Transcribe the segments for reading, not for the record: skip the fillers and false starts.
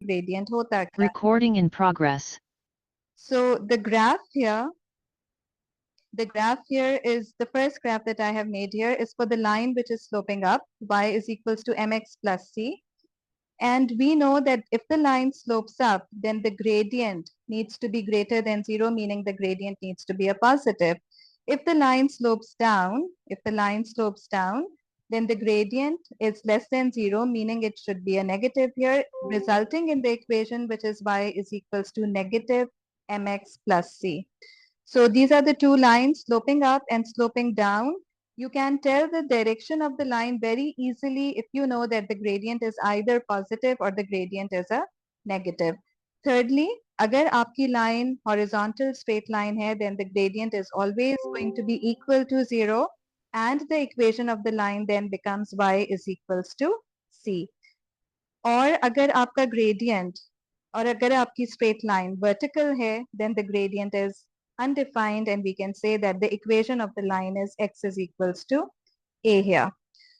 gradient hota kya. Recording in progress. So the graph here is the first graph that I have made here is for the line which is sloping up, y is equals to mx plus c. And we know that if the line slopes up, then the gradient needs to be greater than zero, meaning the gradient needs to be a positive. If the line slopes down, then the gradient is less than zero, meaning it should be a negative here, resulting in the equation which is y is equals to negative mx plus c. So these are the two lines sloping up and sloping down. You can tell the direction of the line very easily if you know that the gradient is either positive or the gradient is a negative. Thirdly, अगर आपकी line horizontal straight line है, then the gradient is always going to be equal to zero, and the equation of the line then becomes y is equals to c. और अगर आपका gradient और अगर आपकी straight line vertical है, then the gradient is undefined, and we can say that the equation of the line is x is equals to a here.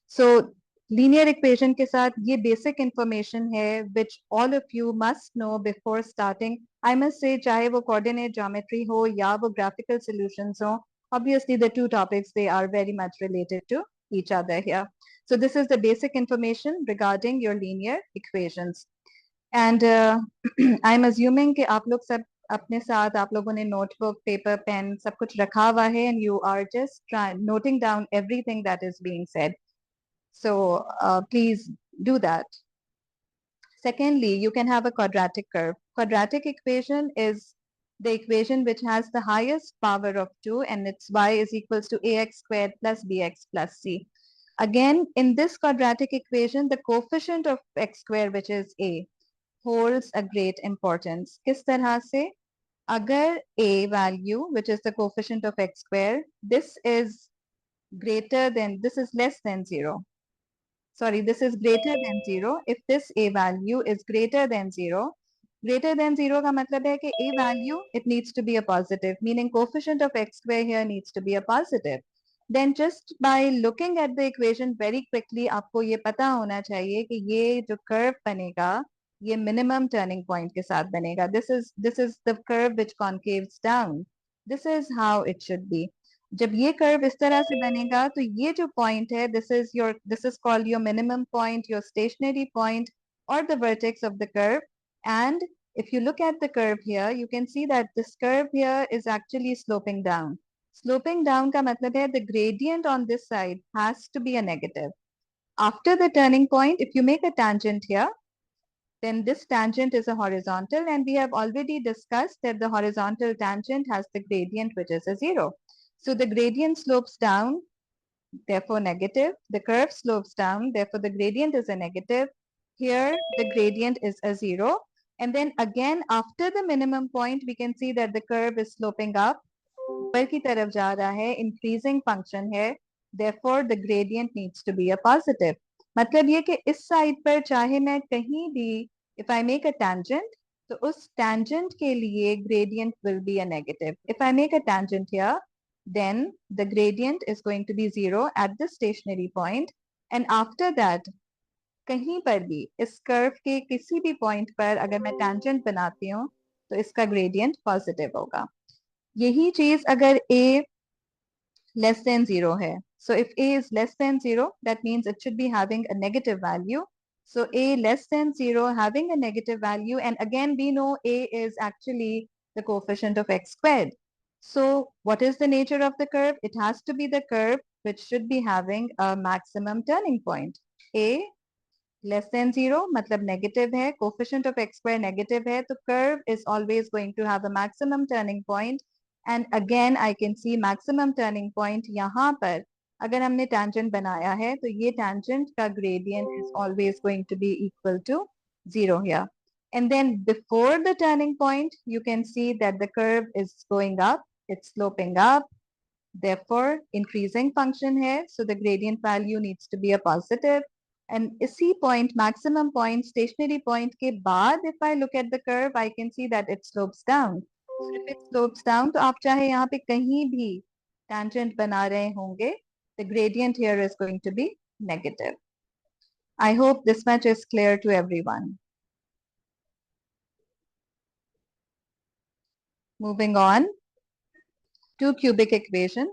So linear equation के साथ ये basic information है which all of you must know before starting. I must say चाहे वो coordinate geometry हो या वो graphical solutions हो, obviously the two topics, they are very much related to each other here. So this is the basic information regarding your linear equations. And I'm assuming कि आप लोग सब अपने साथ आप लोगों ने notebook, paper, pen सब कुछ रखा हुआ है, and you are just noting down everything that is being said. So please do that. Secondly, you can have a quadratic curve. Quadratic equation is the equation which has the highest power of 2, and its y is equals to ax squared plus bx plus c. Again, in this quadratic equation, the coefficient of x squared, which is a, holds a great importance. किस तरह से? अगर a value, which is the coefficient of x squared, this is less than 0. Sorry, this is greater than 0. If this a value is greater than 0 का मतलब है कि a value, it needs to be a positive, meaning coefficient of x square here needs to be a positive. Then just by looking at the equation very quickly, आपको ये पता होना चाहिए कि ये जो curve बनेगा, ये minimum turning point के साथ बनेगा. This is the curve which concaves down. This is how it should be. जब ये कर्व इस तरह से बनेगा तो ये जो पॉइंट है, this is called your minimum point, your stationary point, or the vertex of the curve. And if you look at the curve here, you can see that this curve here is actually sloping down. Sloping down का मतलब है the gradient on this side has to be a negative. After the turning point, if you make a tangent here, then this tangent is a horizontal, and we have already discussed that the horizontal tangent has the gradient which is a 0. So the gradient slopes down, therefore negative. The curve slopes down, therefore the gradient is a negative. Here the gradient is a 0. And then again, after the minimum point, we can see that the curve is sloping up. ऊपर की तरफ जा रहा है, increasing function है. Therefore the gradient needs to be a positive. मतलब ये कि इस साइड पर चाहे मैं कहीं भी, if I make a tangent, तो उस tangent के लिए gradient will be a negative. If I make a tangent here, then the gradient is going to be 0 at the stationary point, and after that कहीं पर भी इस curve के किसी भी पॉइंट पर अगर मैं tangent बनाती हूँ तो इसका gradient positive होगा. यही चीज अगर a less than 0 है, so if a is less than 0, that means it should be having a negative value. So a less than 0 having a negative value, and again we know a is actually the coefficient of x squared. So what is the nature of the curve? It has to be the curve which should be having a maximum turning point. A less than 0 मतलब negative है, coefficient of x square negative है, तो curve is always going to have a maximum turning point. And again I can see maximum turning point यहाँ पर अगर हमने tangent बनाया है तो ये tangent का gradient is always going to be equal to 0 here. And then before the turning point, you can see that the curve is going up, it's sloping up, therefore increasing function है, so the gradient value needs to be a positive. And इसी point, maximum point, stationary point के बाद, if I look at the curve, I can see that it slopes down. So if it slopes down, तो आप चाहे यहाँ पे कहीं भी tangent बना रहे होंगे, the gradient here is going to be negative. I hope this much is clear to everyone. Moving on to cubic equation.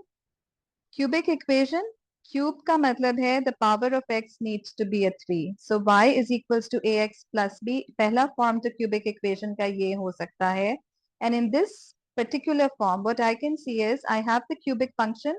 Cubic equation, cube का मतलब है the power of x needs to be a 3. So y is equals to ax plus b. पहला form तो cubic equation का ये हो सकता है. And in this particular form, what I can see is I have the cubic function.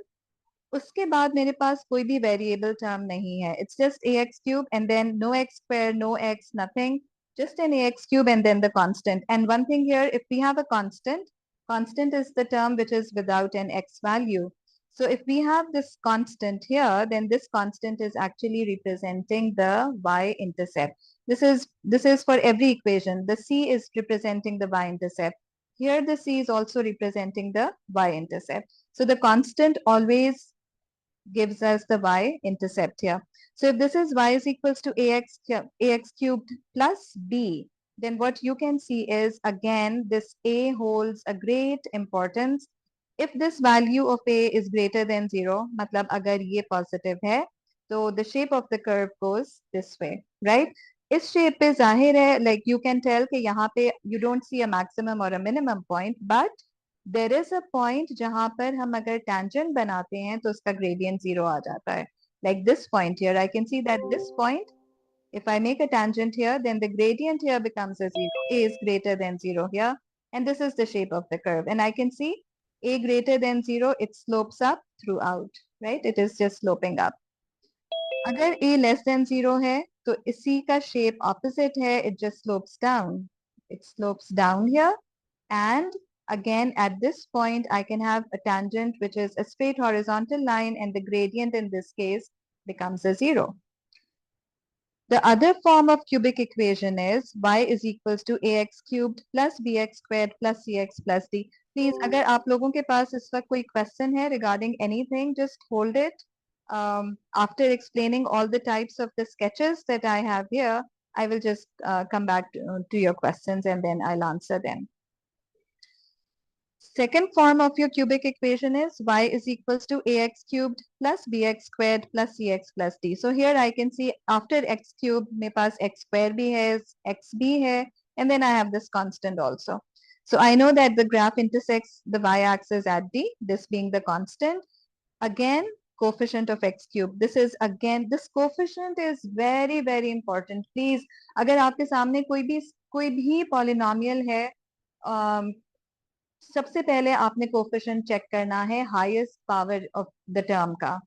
उसके बाद मेरे पास कोई भी variable term नहीं है. It's just ax cube and then no x square, no x, nothing. Just an ax cube and then the constant. And one thing here, if we have a constant, constant is the term which is without an x value. So if we have this constant here, then this constant is actually representing the y-intercept. This is for every equation. The c is representing the y-intercept. Here the c is also representing the y-intercept. So the constant always gives us the y-intercept here. So if this is y is equals to ax cubed plus b, then what you can see is again this a holds a great importance. If this value of a is greater than 0, मतलब अगर ये positive है, तो the shape of the curve goes this way, right? इस shape पे जाहिर है, like you can tell कि यहाँ पे you don't see a maximum or a minimum point, but there is a point जहाँ पर हम अगर tangent बनाते हैं तो उसका gradient 0 आ जाता है. Like this point here, I can see that this point, if I make a tangent here, then the gradient here becomes a 0. A is greater than 0 here. And this is the shape of the curve. And I can see a greater than 0, it slopes up throughout, right? It is just sloping up. अगर a less than 0 है, तो इसी का shape opposite है, it just slopes down. It slopes down here. And again, at this point, I can have a tangent, which is a straight horizontal line, and the gradient in this case becomes a 0. The other form of cubic equation is y is equals to ax cubed plus bx squared plus cx plus d. Please, अगर आप लोगों के पास इस वक्त कोई question है regarding anything, just hold it. After explaining all the types of the sketches that I have here, I will just come back to your questions and then I'll answer them. Second form of your cubic equation is y is equals to ax cubed plus bx squared plus cx plus d. So here I can see after x cubed, मेरे पास x square भी है, x भी है, and then I have this constant also. So I know that the graph intersects the y-axis at d, this being the constant. Again, coefficient of x cube. This is again, this coefficient is very, very important. Please, अगर आपके सामने कोई भी polynomial है, सबसे पहले आपने coefficient check करना है highest power of the term का.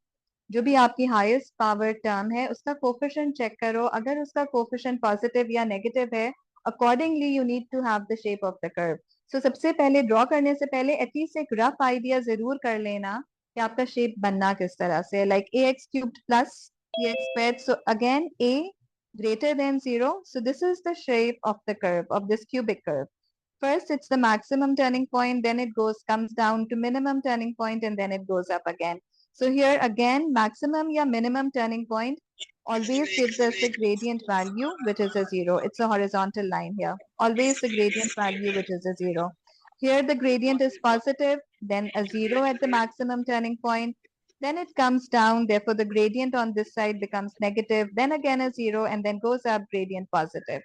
जो भी आपकी हाईएस्ट पावर टर्म है उसका कोफिशिएंट चेक करो. अगर उसका कोफिशिएंट पॉजिटिव या नेगेटिव है, accordingly you need to have the shape of the curve. So सबसे पहले ड्रॉ करने से पहले एटलीस्ट एक रफ आइडिया जरूर कर लेना कि आपका शेप बनना किस तरह से. Like a x cubed plus b x squared. So again a greater than 0. So this is the shape of the curve, of this cubic curve. First, it's the maximum turning point, then it comes down to minimum turning point, and then it goes up again. So here again, maximum या minimum turning point always gives us the gradient value, which is a 0. It's a horizontal line here. Always the gradient value, which is a 0. Here the gradient is positive, then a 0 at the maximum turning point. Then it comes down, therefore the gradient on this side becomes negative, then again a 0, and then goes up, gradient positive.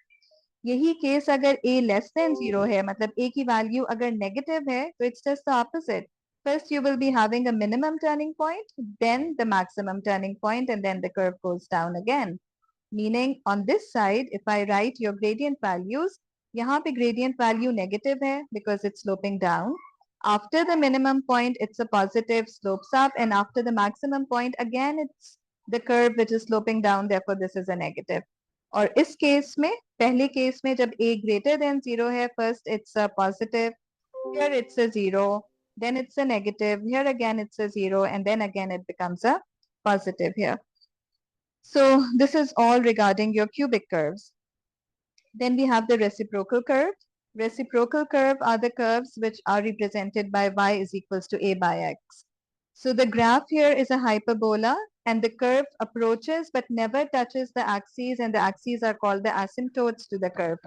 यही case अगर a less than 0 है, मतलब a की value अगर negative है, तो it's just the opposite. First you will be having a minimum turning point, then the maximum turning point, and then the curve goes down again. Meaning on this side, if I write your gradient values, यहाँ पे gradient value negative है because it's sloping down. After the minimum point, it's a positive, slopes up, and after the maximum point, again it's the curve which is sloping down, therefore this is a negative. और इस case में, पहले case में जब a greater than 0 है, first it's a positive, here it's a 0, then it's a negative, here again it's a 0, and then again it becomes a positive here. So this is all regarding your cubic curves. Then we have the reciprocal curve. Reciprocal curve are the curves which are represented by y is equals to a by x. So the graph here is a hyperbola and the curve approaches but never touches the axes, and the axes are called the asymptotes to the curve.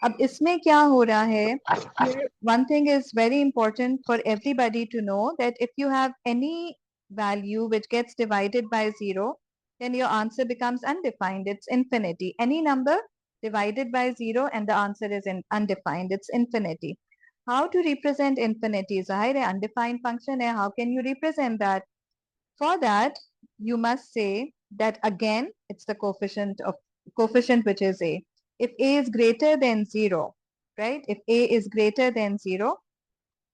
अब इसमें क्या हो रहा है? Here, one thing is very important for everybody to know, that if you have any value which gets divided by 0, then your answer becomes undefined. It's infinity. Any number divided by 0 and the answer is undefined. It's infinity. How to represent infinity? Zahir hai, undefined function hai. How can you represent that? For that, you must say that again, it's the coefficient which is a. If a is greater than 0, right? If a is greater than 0,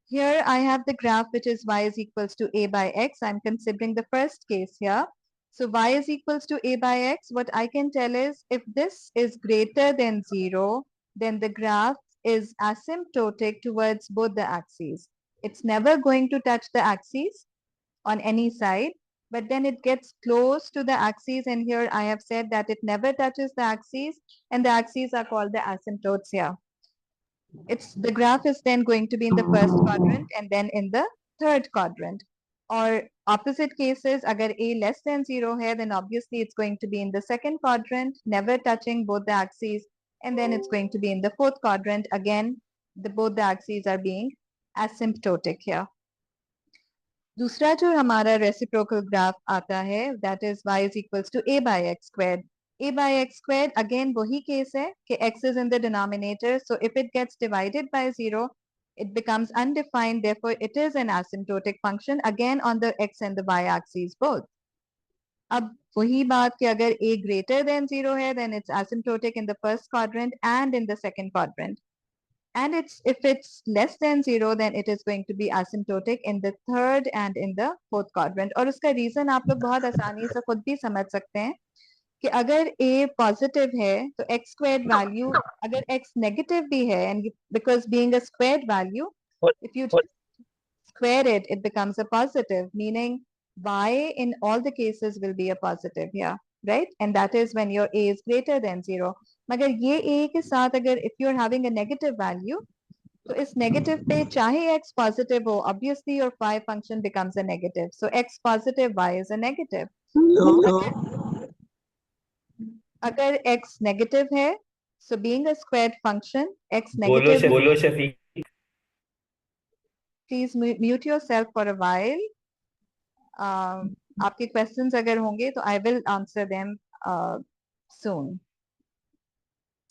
here I have the graph which is y is equals to a by x. I'm considering the first case here. So y is equals to a by x. What I can tell is if this is greater than 0, then the graph is asymptotic towards both the axes. It's never going to touch the axes on any side, but then it gets close to the axes, and here I have said that it never touches the axes, and the axes are called the asymptotes here. It's the graph is then going to be in the first quadrant and then in the third quadrant. Or opposite cases, agar a less than 0 hai, then obviously it's going to be in the second quadrant, never touching both the axes, and then it's going to be in the fourth quadrant. Again, both the axes are being asymptotic here. दूसरा जो हमारा reciprocal graph आता है that is y is equals to a by x squared. A by x squared again वही case है कि x is in the denominator, so if it gets divided by 0 it becomes undefined, therefore it is an asymptotic function again on the x and the y axes both. अब वही बात कि अगर a greater than 0 है then it's asymptotic in the first quadrant and in the second quadrant. And if it's less than 0 then it is going to be asymptotic in the third and in the fourth quadrant. और उसका reason आप लोग बहुत आसानी से खुद भी समझ सकते हैं कि अगर a पॉजिटिव है तो x स्क्वायर्ड वैल्यू, अगर x नेगेटिव भी है and because being a squared value, if you square it, it becomes a positive, meaning y in all the cases will be a positive here, right? And that is when your a is greater than 0. मगर ये a के साथ अगर if you are having a negative value, तो इस negative पे चाहे x positive हो, obviously your phi function becomes a negative. So x positive, y is a negative. अगर x negative है, so being a squared function, x negative. बोलो Shafiq. Please mute yourself for a while. आपके questions अगर होंगे तो I will answer them soon.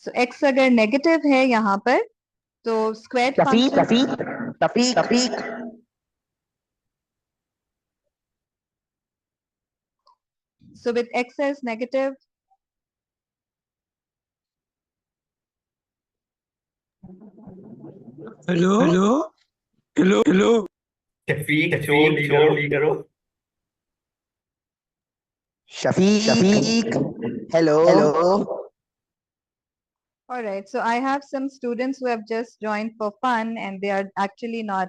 So x अगर negative है यहाँ पर तो square function so with x as negative, hello Shafiq शोर नहीं करो। Shafiq, hello. all right, so I have some students who have just joined for fun and they are actually not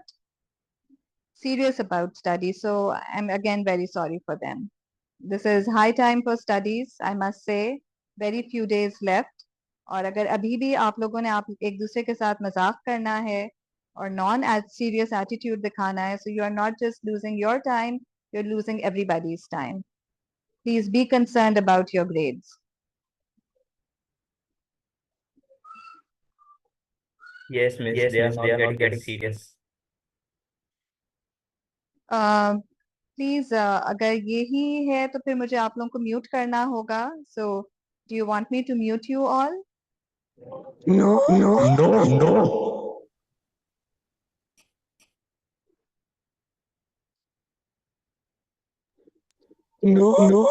serious about study, so I'm again very sorry for them. This is high time for studies, I must say. Very few days left. और अगर अभी भी आप लोगों ने आप एक दूसरे के साथ मजाक करना है और नॉन सीरियस एटीट्यूड दिखाना है, so you are not just losing your time, you're losing everybody's time. Please be concerned about your grades. Yes, miss, they are not getting serious. Please अगर यही है तो फिर मुझे आप लोगों को म्यूट करना होगा. So do you want me to mute you all? No.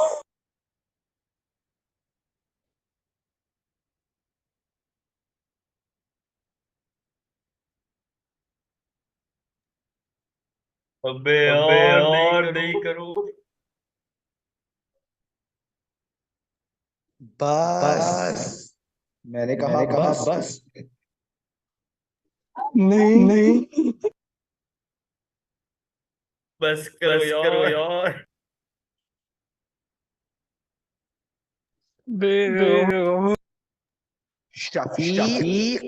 अबे यार नहीं करो। बस मैंने कहा बस नहीं बस करो यार। शफीक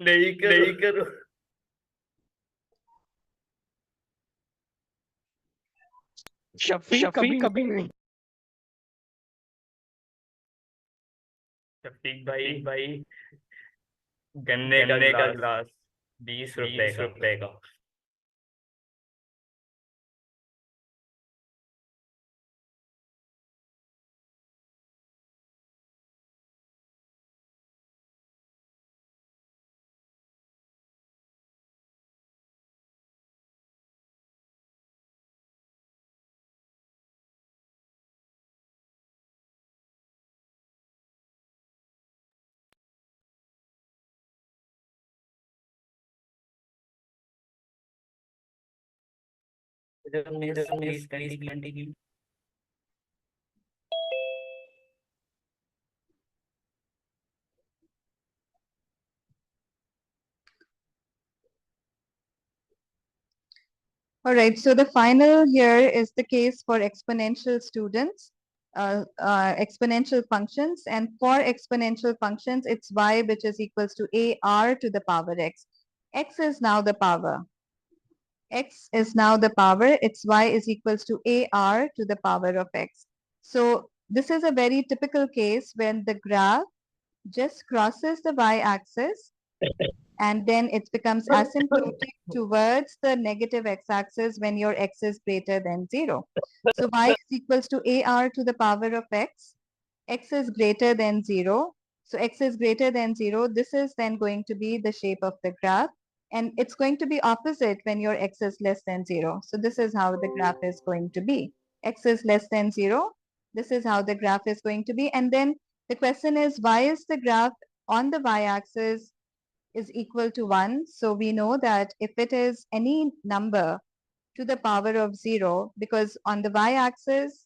नहीं करो। शफीक कभी नहीं। शफीक भाई गन्ने का ग्लास 20 रुपए का। Please continue. All right, so the final here is the case for exponential students, exponential functions, and for exponential functions, it's y which is equals to ar to the power x. X is now the power. X is now the power, its y is equals to ar to the power of x. So this is a very typical case when the graph just crosses the y-axis and then it becomes asymptotic towards the negative x-axis when your x is greater than 0. So y is equals to ar to the power of x is greater than 0. So x is greater than 0. This is then going to be the shape of the graph. And it's going to be opposite when your x is less than 0. So this is how the graph is going to be. X is less than 0. This is how the graph is going to be. And then the question is, why is the graph on the y-axis is equal to 1? So we know that if it is any number to the power of 0, because on the y-axis,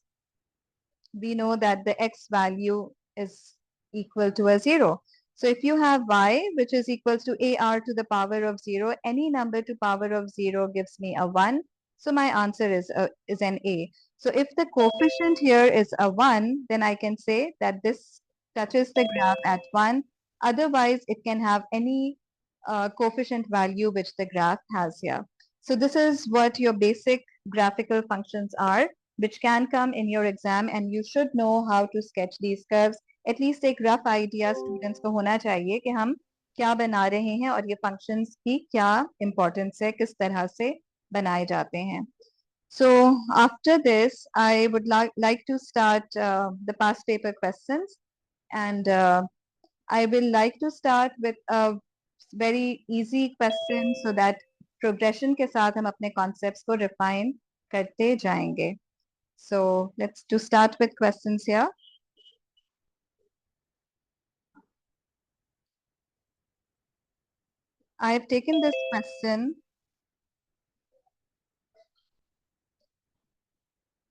we know that the x value is equal to a 0. So if you have y, which is equals to ar to the power of 0, any number to power of 0 gives me a 1. So my answer is an A. So if the coefficient here is a 1, then I can say that this touches the graph at 1. Otherwise, it can have any coefficient value which the graph has here. So this is what your basic graphical functions are, which can come in your exam, and you should know how to sketch these curves. At least एक rough idea students को होना चाहिए कि हम क्या बना रहे हैं और ये functions की क्या importance है, किस तरह से बनाए जाते हैं. So after this, I would like to start the past paper questions, and I will like to start with a very easy question so that progression के साथ हम अपने concepts को refine करते जाएंगे. So let's start with questions here. I have taken this question,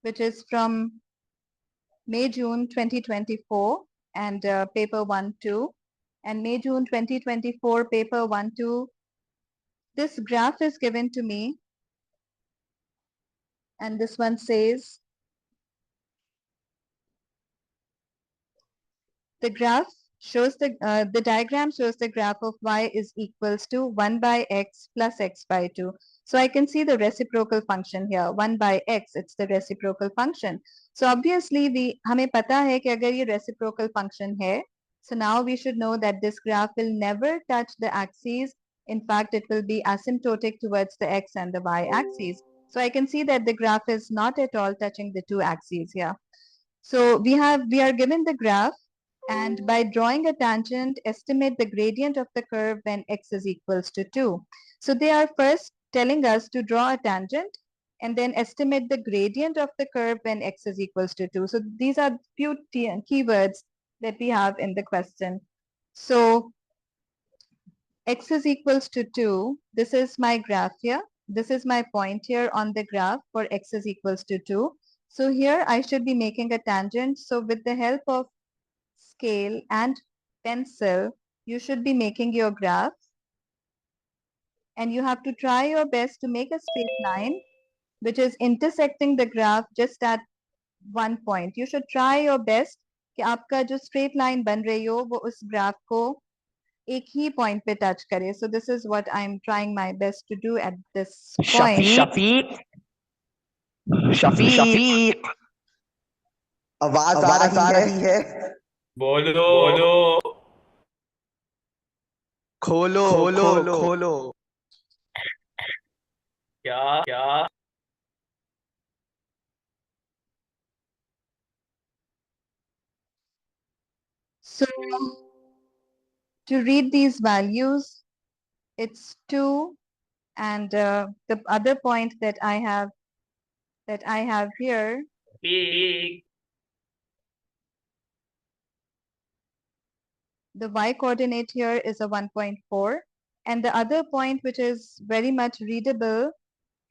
which is from May-June 2024 and paper 1-2. And May-June 2024 paper 1-2, this graph is given to me. And this one says, the graph shows the diagram shows the graph of y is equals to 1 by x plus x by 2. So I can see the reciprocal function here, 1 by x, it's the reciprocal function. So obviously हमें पता है कि अगर ये reciprocal function है, so now we should know that this graph will never touch the axes. In fact, it will be asymptotic towards the x and the y axes. So I can see that the graph is not at all touching the two axes here. So we are given the graph, and by drawing a tangent, estimate the gradient of the curve when x is equals to 2. So they are first telling us to draw a tangent and then estimate the gradient of the curve when x is equals to 2. So these are few keywords that we have in the question. So x is equals to 2. This is my graph here. This is my point here on the graph for x is equals to 2. So here I should be making a tangent. So with the help of scale and pencil, you should be making your graph, and you have to try your best to make a straight line which is intersecting the graph just at one point. You should try your best कि आपका जो straight line बन रही हो वो उस graph को एक ही point पे touch करे. So this is what I'm trying my best to do at this point. Shafiq आवाज आ रही है. बोलो खोलो खोलो खोलो. क्या So to read these values, it's 2, and the other point that I have here, Speak. the y coordinate here is a 1.4, and the other point which is very much readable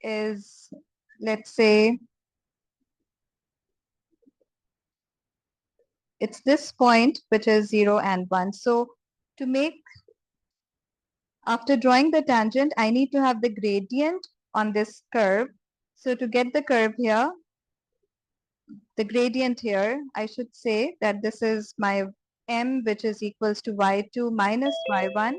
is let's say it's this point which is 0 and 1. So to make, after drawing the tangent, I need to have the gradient on this curve. So to get the curve here, the gradient here, I should say that this is my m, which is equals to y2 minus y1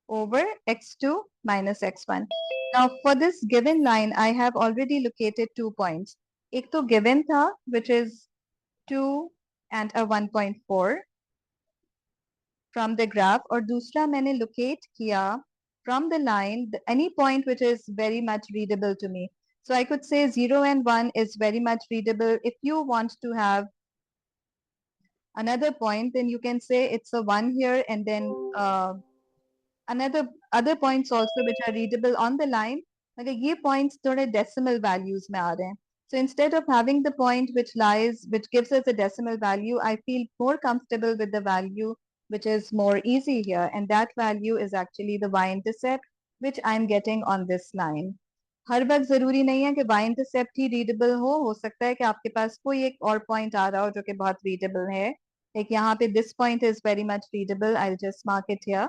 over x2 minus x1. Now for this given line, I have already located 2 points. एक तो given था, which is 2 and a 1.4 from the graph, और दूसरा मैंने locate किया from the line any point which is very much readable to me. So I could say 0 and 1 is very much readable. If you want to have another point, then you can say it's a 1 here and then other points also which are readable on the line. मगर ये points थोड़े decimal values में आ रहे हैं. So instead of having the point which gives us a decimal value, I feel more comfortable with the value which is more easy here, and that value is actually the y-intercept which I'm getting on this line. हर वक्त जरूरी नहीं है कि y-intercept ही readable हो सकता है कि आपके पास कोई एक और point आ रहा हो जो कि बहुत readable है. Like यहाँ पे this point is very much readable. I'll just mark it here.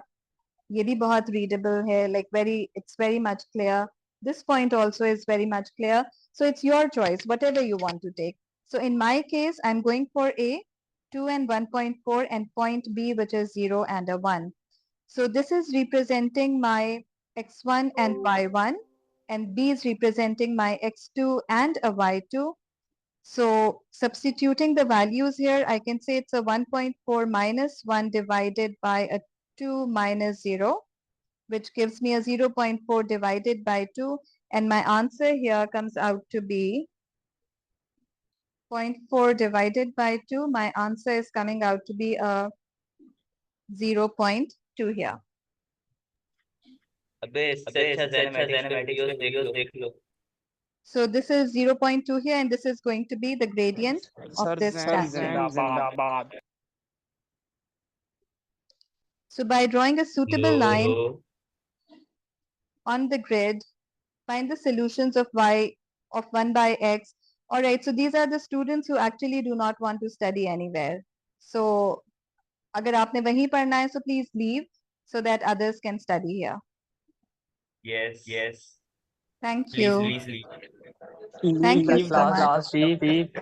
ये भी बहुत readable है, like it's very much clear. This point also is very much clear. So it's your choice, whatever you want to take. So in my case, I'm going for A, 2 and 1.4, and point B, which is 0 and a 1. So this is representing my x1 and y1, and B is representing my x2 and a y2. So substituting the values here, I can say it's a 1.4 minus 1 divided by a 2 minus 0, which gives me a 0.4 divided by 2. And my answer here comes out to be 0.4 divided by 2. My answer is coming out to be a 0.2 here. अबे इससे अच्छा mathematics देख लो. So this is 0.2 here, and this is going to be the gradient of this tangent. So by drawing a suitable line on the grid, find the solutions of y of 1 by x. All right, so these are the students who actually do not want to study anywhere. So अगर आपने वहीं पढ़ना है, so please leave so that others can study here. Yes. Thank you. Please leave. Thank you so much. last week.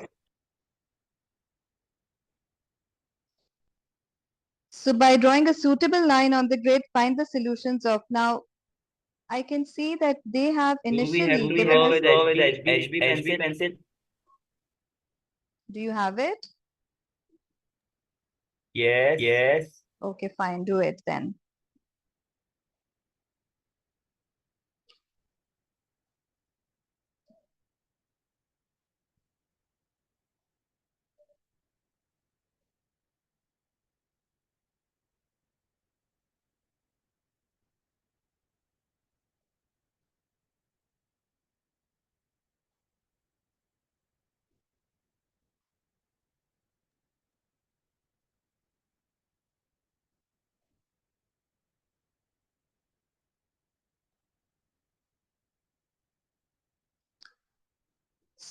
So by drawing a suitable line on the grid, find the solutions of. Now, I can see that they have initially Do we given have us. to go with HB pencil? Do you have it? Yes. Okay, fine. Do it then.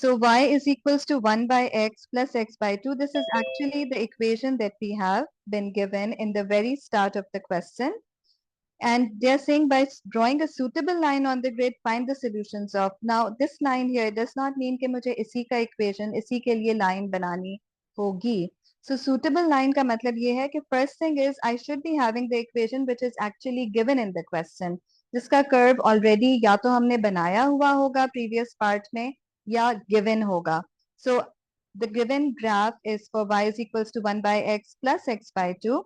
So y is equals to 1 by x plus x by 2. This is actually the equation that we have been given in the very start of the question. And they're saying by drawing a suitable line on the grid, find the solutions of. Now, this line here does not mean कि मुझे इसी का equation, इसी के लिए line बनानी होगी. So suitable line का मतलब ये है कि first thing is I should be having the equation which is actually given in the question. जिसका curve already या तो हमने बनाया हुआ होगा previous part में या given होगा. So the given graph is for y is equals to 1 by x plus x by 2.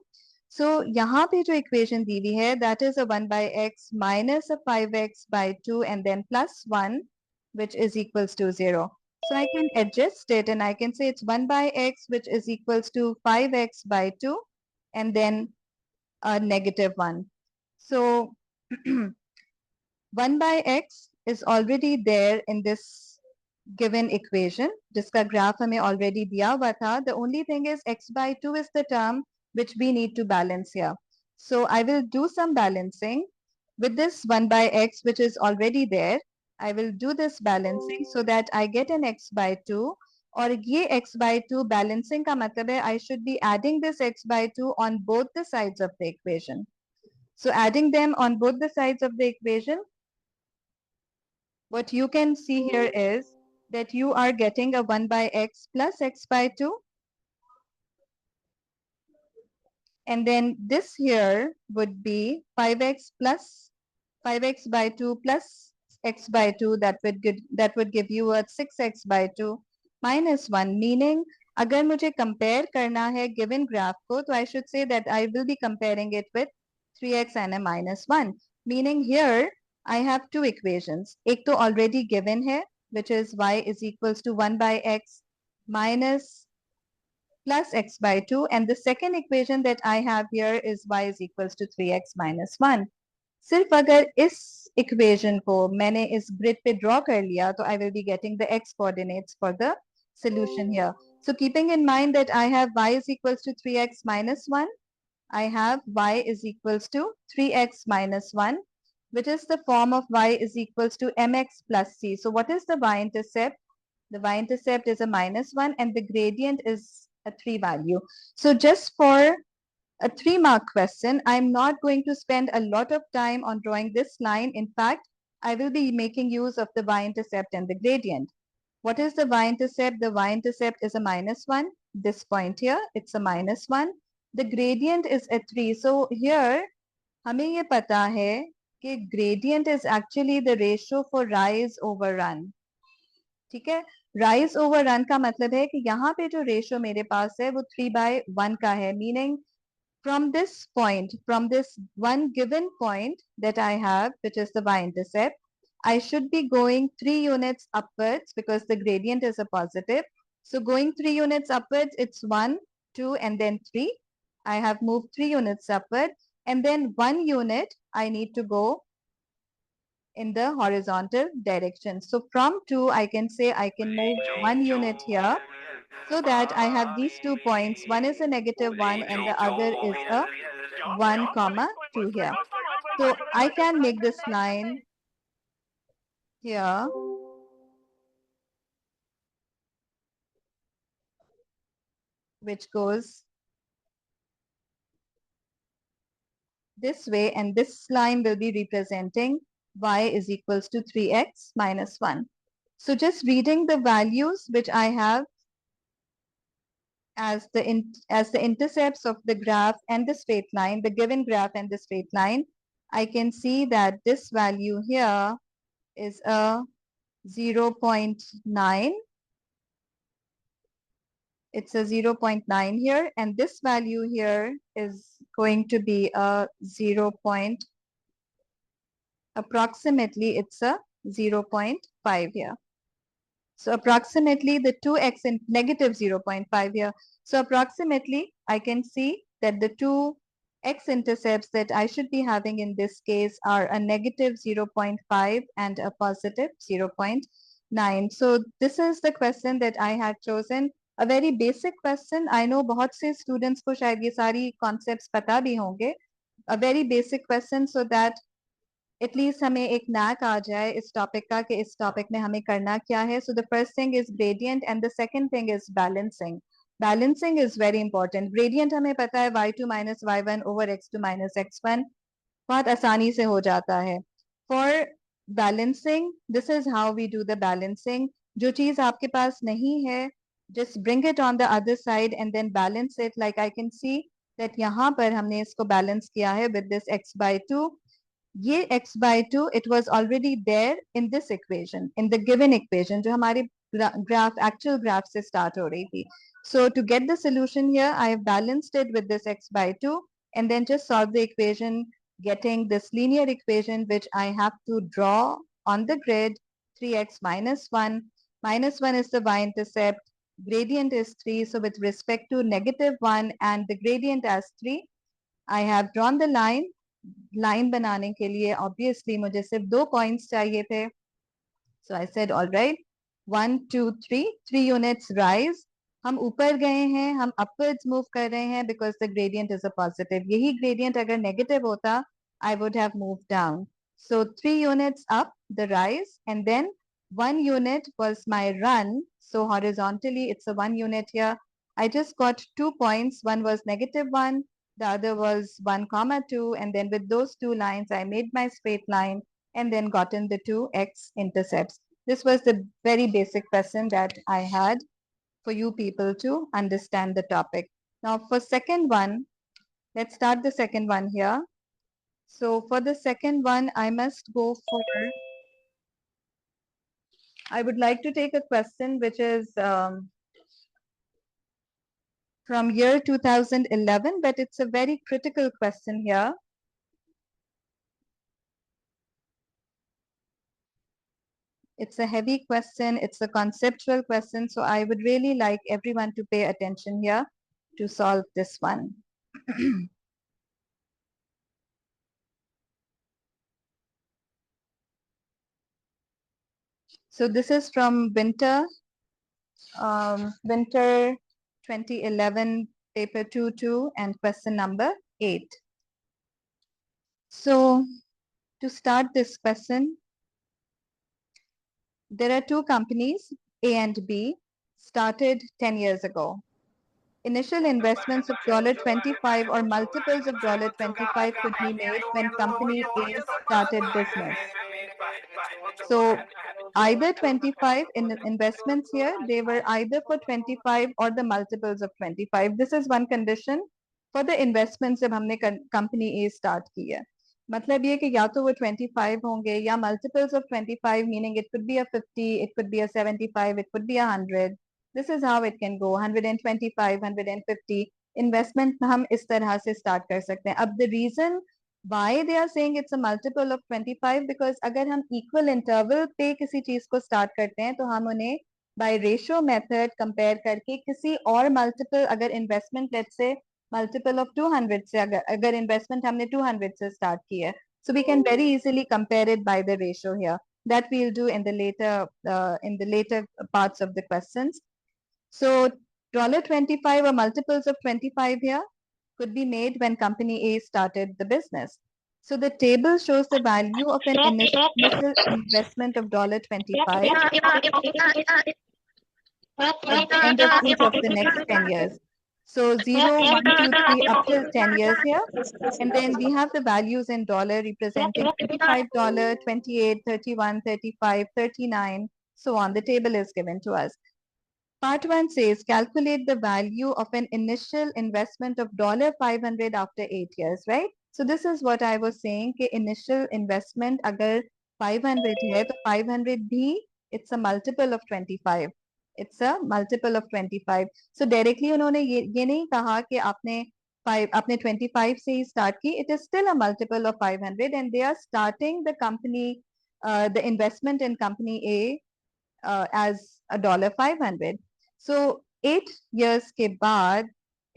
So यहाँ पे जो equation दी हुई है, that is a 1 by x minus a 5x by 2 and then plus 1, which is equals to 0. So I can adjust it and I can say it's 1 by x, which is equals to 5x by 2 and then a negative 1. So 1 by x is already there in this given equation. जिसका graph हमें already दिया हुआ था. The only thing is x by 2 is the term which we need to balance here. So I will do some balancing with this 1 by x, which is already there. I will do this balancing so that I get an x by 2. और ये x by 2 balancing का मतलब है I should be adding this x by 2 on both the sides of the equation. So adding them on both the sides of the equation, what you can see here is that you are getting a 1 by x plus x by 2. And then this here would be 5x plus 5x by 2 plus x by 2. That would give you a 6x by 2 minus 1. Meaning अगर मुझे compare करना है given graph को, तो I should say that I will be comparing it with 3x and a minus 1. Meaning here I have two equations. एक तो already given है, which is y is equals to 1 by x minus plus x by 2, and the second equation that I have here is y is equals to 3x minus 1. सिर्फ अगर इस equation को मैंने इस grid पे draw कर लिया, तो I will be getting the x coordinates for the solution here. So keeping in mind that I have y is equals to 3x minus 1, I have y is equals to 3x minus 1, which is the form of y is equals to mx plus c. So what is the y-intercept? The y-intercept is a minus 1 and the gradient is a 3 value. So just for a 3-mark question, I'm not going to spend a lot of time on drawing this line. In fact, I will be making use of the y-intercept and the gradient. What is the y-intercept? The y-intercept is a minus 1. This point here, it's a minus 1. The gradient is a 3. So here, हमें ये पता है कि gradient is actually the ratio for rise over run. ठीक है, rise over run का मतलब है कि यहाँ पे जो रेशियो मेरे पास है वो 3/1 का है. Meaning from this point, from this one given point that I have, which is the y-intercept, I should be going 3 units upwards because the gradient is a positive. So going 3 units upwards, it's 1, 2, and then 3. I have moved 3 units upward, and then 1 unit I need to go in the horizontal direction. So from 2, I can say I can move 1 unit here, so that I have these 2 points. One is a -1 and the other is a 1, 2 here. So I can make this line here. Which goes this way, and this line will be representing y is equals to 3x minus 1. So just reading the values which I have as the intercepts of the graph and the straight line, the given graph and the straight line, I can see that this value here is a 0.9. It's a 0.9 here, and this value here is going to be a approximately it's a 0.5 here. So approximately the 2x in negative 0.5 here. So approximately I can see that the two x-intercepts that I should be having in this case are a negative 0.5 and a positive 0.9. So this is the question that I had chosen. A very basic question. I know बहुत से students को शायद ये सारी concepts पता भी होंगे. A very basic question so that at least हमें एक knack आ जाए इस topic का कि इस topic में हमें करना क्या है. So the first thing is gradient and the second thing is balancing. Balancing is very important. Gradient हमें पता है y2 minus y1 over x2 minus x1 बहुत आसानी से हो जाता है. For balancing, this is how we do the balancing. जो चीज आपके पास नहीं है, just bring it on the other side and then balance it. Like I can see that यहाँ पर हमने इसको balance किया है with this x by 2. ये x by 2 it was already there in this equation, in the given equation जो हमारे graph actual graph से start हो रही थी. So to get the solution here, I have balanced it with this x by 2 and then just solve the equation, getting this linear equation which I have to draw on the grid. 3x minus 1. Minus 1 is the y-intercept. Gradient is 3. So with respect to -1 and the gradient as 3, I have drawn the line. Line बनाने के लिए obviously मुझे सिर्फ 2 points चाहिए थे. So I said all right, 1, 2, 3, 3 units rise. हम ऊपर गए हैं, हम upwards move कर रहे हैं because the gradient is a positive. यही gradient अगर negative होता, I would have moved down. So 3 units up, the rise, and then 1 unit was my run. So horizontally, it's a 1 unit here. I just got 2 points. One was -1, the other was 1, 2, and then with those 2 lines, I made my straight line and then gotten the 2 x-intercepts. This was the very basic question that I had for you people to understand the topic. Now for second one, let's start the second one here. So for the second one, I must go for, I would like to take a question which is from year 2011, but it's a very critical question here. It's a heavy question, it's a conceptual question, so I would really like everyone to pay attention here to solve this one. So this is from winter 2011 paper 2-2 and question number 8. So to start this question, there are 2 companies, A and B, started 10 years ago. Initial investments of $25 or multiples of $25 could be made when company A started business. So either 25 in investments here, they were either for 25 or the multiples of 25. This is one condition for the investments जब हमने company A start की है. मतलब ये कि या तो वो 25 होंगे या multiples of 25, meaning it could be a 50, it could be a 75, it could be a 100. This is how it can go, 125, 150. Investment हम इस तरह से start कर सकते हैं. अब the reason why they are saying it's a multiple of 25, because अगर हम equal interval पे किसी चीज को start करते हैं तो हम उन्हें by ratio method compare करके किसी और multiple, अगर investment let's say multiple of 200 से अगर investment हमने 200 से start की है, so we can very easily compare it by the ratio here. That we'll do in the later parts of the questions. So $25 or multiples of 25 here could be made when company A started the business. So the table shows the value of an initial investment of $25 at the end of each of the next 10 years. So 0, 1, 2, 3 up till 10 years here. And then we have the values in dollar representing $25, 28, 31, 35, 39, so on. The table is given to us. Part 1 says calculate the value of an initial investment of $500 after 8 years, right? So this is what I was saying कि initial investment अगर 500 है तो 500 भी it's a multiple of 25. It's a multiple of 25. So directly उन्होंने ये नहीं कहा कि आपने 25 से ही start की. It is still a multiple of 500 and they are starting the company, the investment in company A as $500. So 8 years के बाद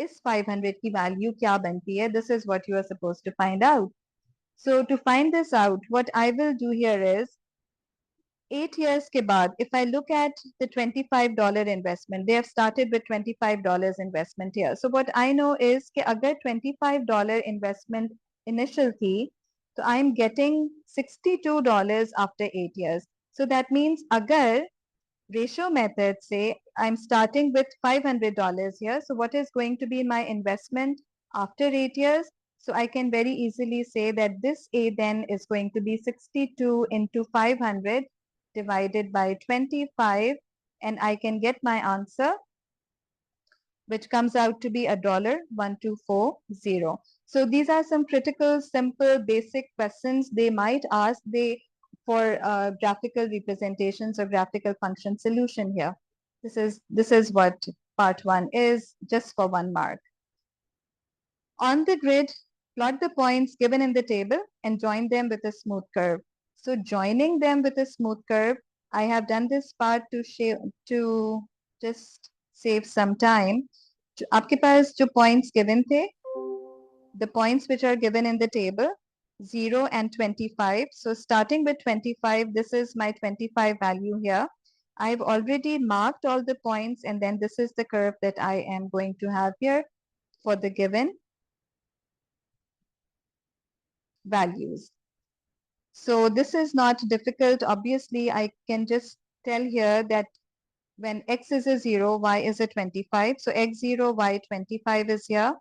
इस 500 की value क्या बनती है? This is what you are supposed to find out. So to find this out, what I will do here is 8 years के बाद, if I look at the $25 investment, they have started with $25 investment here. So what I know is कि अगर $25 investment initial थी, so I'm getting $62 after 8 years. So that means अगर ratio method say I'm starting with $500 here. So what is going to be my investment after 8 years? So I can very easily say that this A then is going to be 62 into 500 divided by 25, and I can get my answer, which comes out to be $1,240. So these are some critical, simple, basic questions they might ask for graphical representations or graphical function solution here. This is what part 1 is, just for 1 mark. On the grid, plot the points given in the table and join them with a smooth curve. So joining them with a smooth curve, I have done this part to just save some time. आपके पास जो points given थे, the points which are given in the table, 0 and 25. So starting with 25, this is my 25 value here. I've already marked all the points, and then this is the curve that I am going to have here for the given values. So this is not difficult. Obviously, I can just tell here that when x is a 0, y is a 25. So x0, y25 is here.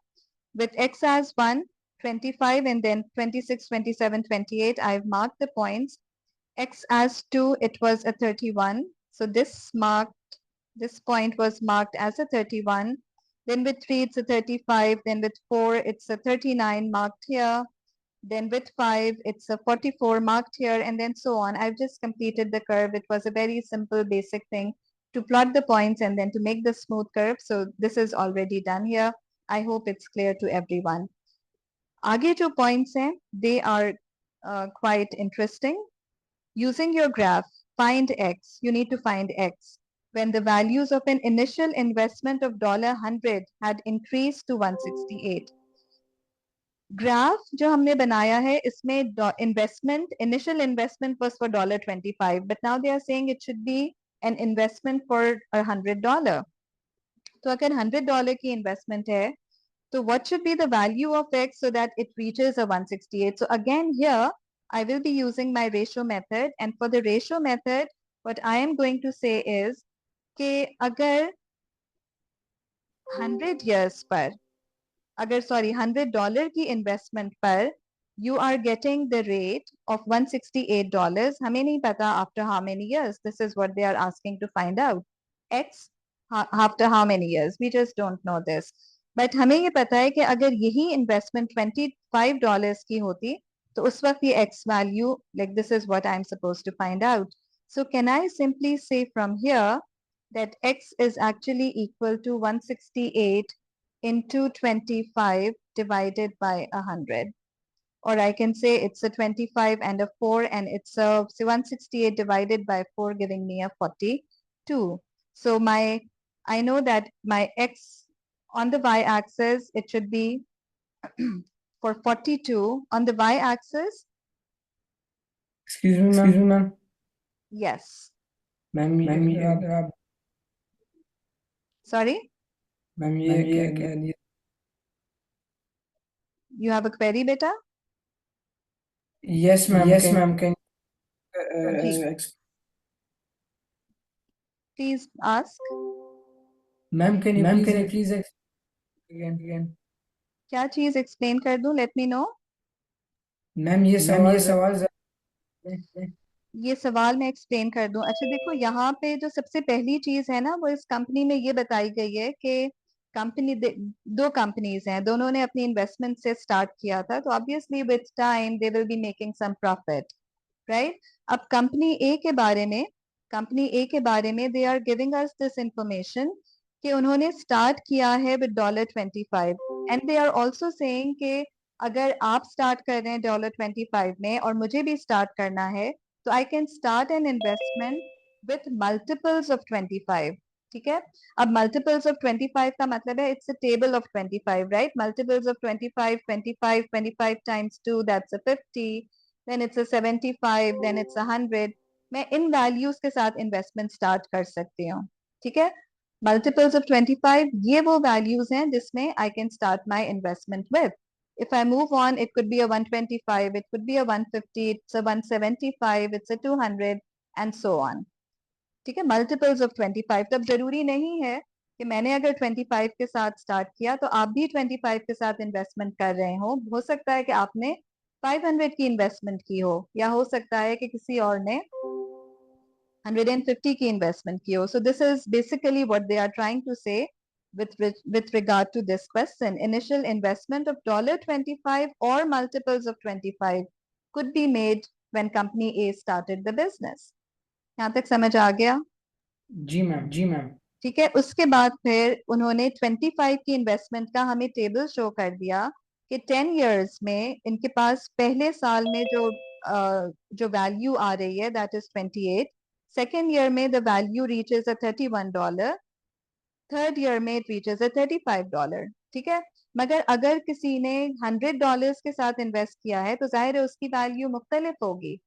With x as 1, 25, and then 26, 27, 28, I've marked the points. X as 2, it was a 31. So this point was marked as a 31. Then with 3, it's a 35. Then with 4, it's a 39 marked here. Then with 5, it's a 44 marked here, and then so on. I've just completed the curve. It was a very simple, basic thing to plot the points and then to make the smooth curve. So this is already done here. I hope it's clear to everyone. आगे जो points हैं, they are quite interesting. Using your graph, find x. You need to find x. When the values of an initial investment of $100 had increased to 168. Graph जो हमने बनाया है इसमें investment initial investment was for $25 but now they are saying it should be an investment for $100. तो अगर $100 की investment है तो what should be the value of x so that it reaches a 168? So again here I will be using my ratio method, and for the ratio method what I am going to say is कि अगर 100 years पर अगर sorry $100 की investment पर you are getting the rate of $168. हमें नहीं पता after how many years. This is what they are asking to find out. X after how many years? We just don't know this. But हमें ये पता है कि अगर यही इन्वेस्टमेंट $25 की होती तो उस वक्त ये X value, like this is what I'm supposed to find out. So can I simply say from here that X is actually equal to 168 into 25 divided by 100, or I can say it's a 25 and a 4, and it's a 168 divided by 4 giving me a 42. So I know that my x on the y-axis it should be for 42 on the y-axis. Excuse me, ma'am. Yes, Ma'am, ये sorry, ma'am ये you have a query, beta? Yes, ma'am. Yes, Can ma'am. can Please ask. ma'am, can you Ma'am, please can you ex- please again? क्या चीज explain कर दूं? Let me know. Ma'am, ये सवाल ये सवाल मैं एक्सप्लेन कर दूं. अच्छा देखो, यहाँ पे जो सबसे पहली चीज है ना वो इस कंपनी में ये बताई गई है कि कंपनी दो कंपनीज हैं, दोनों ने अपनी इन्वेस्टमेंट से स्टार्ट किया था, तो obviously with time they will be making some profit, right? अब कंपनी ए के बारे में they are giving us this information कि उन्होंने स्टार्ट किया है with $25, and they are also saying कि अगर आप स्टार्ट कर रहे हैं $25 में और मुझे भी स्टार्ट करना है तो I can start an investment with multiples of 25. ठीक है, अब मल्टीपल्स ऑफ 25 का मतलब है it's a table of 25, right? Multiples of 25, 25 times 2, that's a 50, then it's a 75, then it's a 100. मैं इन वैल्यूज के साथ इन्वेस्टमेंट स्टार्ट कर सकती हूँ. ठीक है, मल्टीपल्स ऑफ 25 ये वो वैल्यूज हैं जिसमें I can start my investment with. If I move on, it could be a 125, it could be a 150, it's a 175, it's a 200, and so on. ठीक है, मल्टीपल्स ऑफ 25. तब जरूरी नहीं है कि मैंने अगर 25 के साथ स्टार्ट किया तो आप भी 25 के साथ इन्वेस्टमेंट कर रहे हो सकता है कि आपने 500 की इन्वेस्टमेंट की हो, या हो सकता है कि किसी और ने 150 की इन्वेस्टमेंट की हो. So this is basically what they are trying to say with regard to this question. Initial investment of $25 or multiples of 25 could be made when company A started the business. यहाँ तक समझ आ गया? जी ma'am ठीक है, उसके बाद फिर उन्होंने 25 की इन्वेस्टमेंट का हमें टेबल शो कर दिया कि 10 इयर्स में इनके पास पहले साल में जो वैल्यू आ रही है दैट इज 28, सेकेंड ईयर में the value reaches a $31, third year में इट रीचेज अ $35. ठीक है, मगर अगर किसी ने $100 के साथ इन्वेस्ट किया है तो जाहिर है उसकी वैल्यू मुख्तलिफ होगी.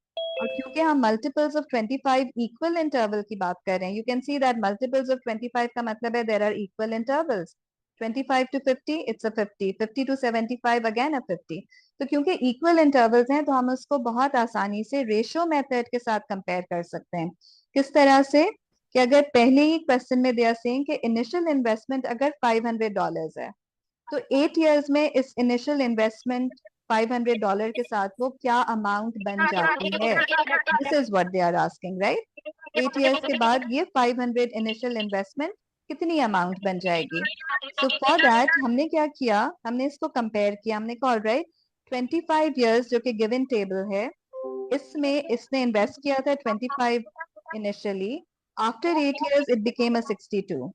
और क्योंकि हम मल्टीपल्स ऑफ 25 इक्वल इंटरवल की बात कर रहे हैं, you can see that multiples of 25 का मतलब है there are equal intervals. 25 to 50, it's a 50. 50 to 75, again a 50. तो क्योंकि इक्वल इंटरवल्स हैं तो हम उसको बहुत आसानी से रेशियो मेथड के साथ कंपेयर कर सकते हैं. किस तरह से कि अगर पहले ही क्वेश्चन में दे आर सेइंग कि इनिशियल इन्वेस्टमेंट अगर $500 है तो 8 इयर्स में इस इनिशियल इन्वेस्टमेंट $500 के साथ वो क्या अमाउंट बन जाती है. This is what they are asking, right. 8 years के बाद ये 500 इनिशियल इन्वेस्टमेंट कितनी अमाउंट बन जाएगी. सो फॉर दैट हमने क्या किया, हमने इसको कंपेयर किया. हमने कहा ऑलराइट 25 इयर्स जो कि गिवन टेबल है, इसमें इसने इन्वेस्ट किया था 25 initially. After 8 years it became a 62.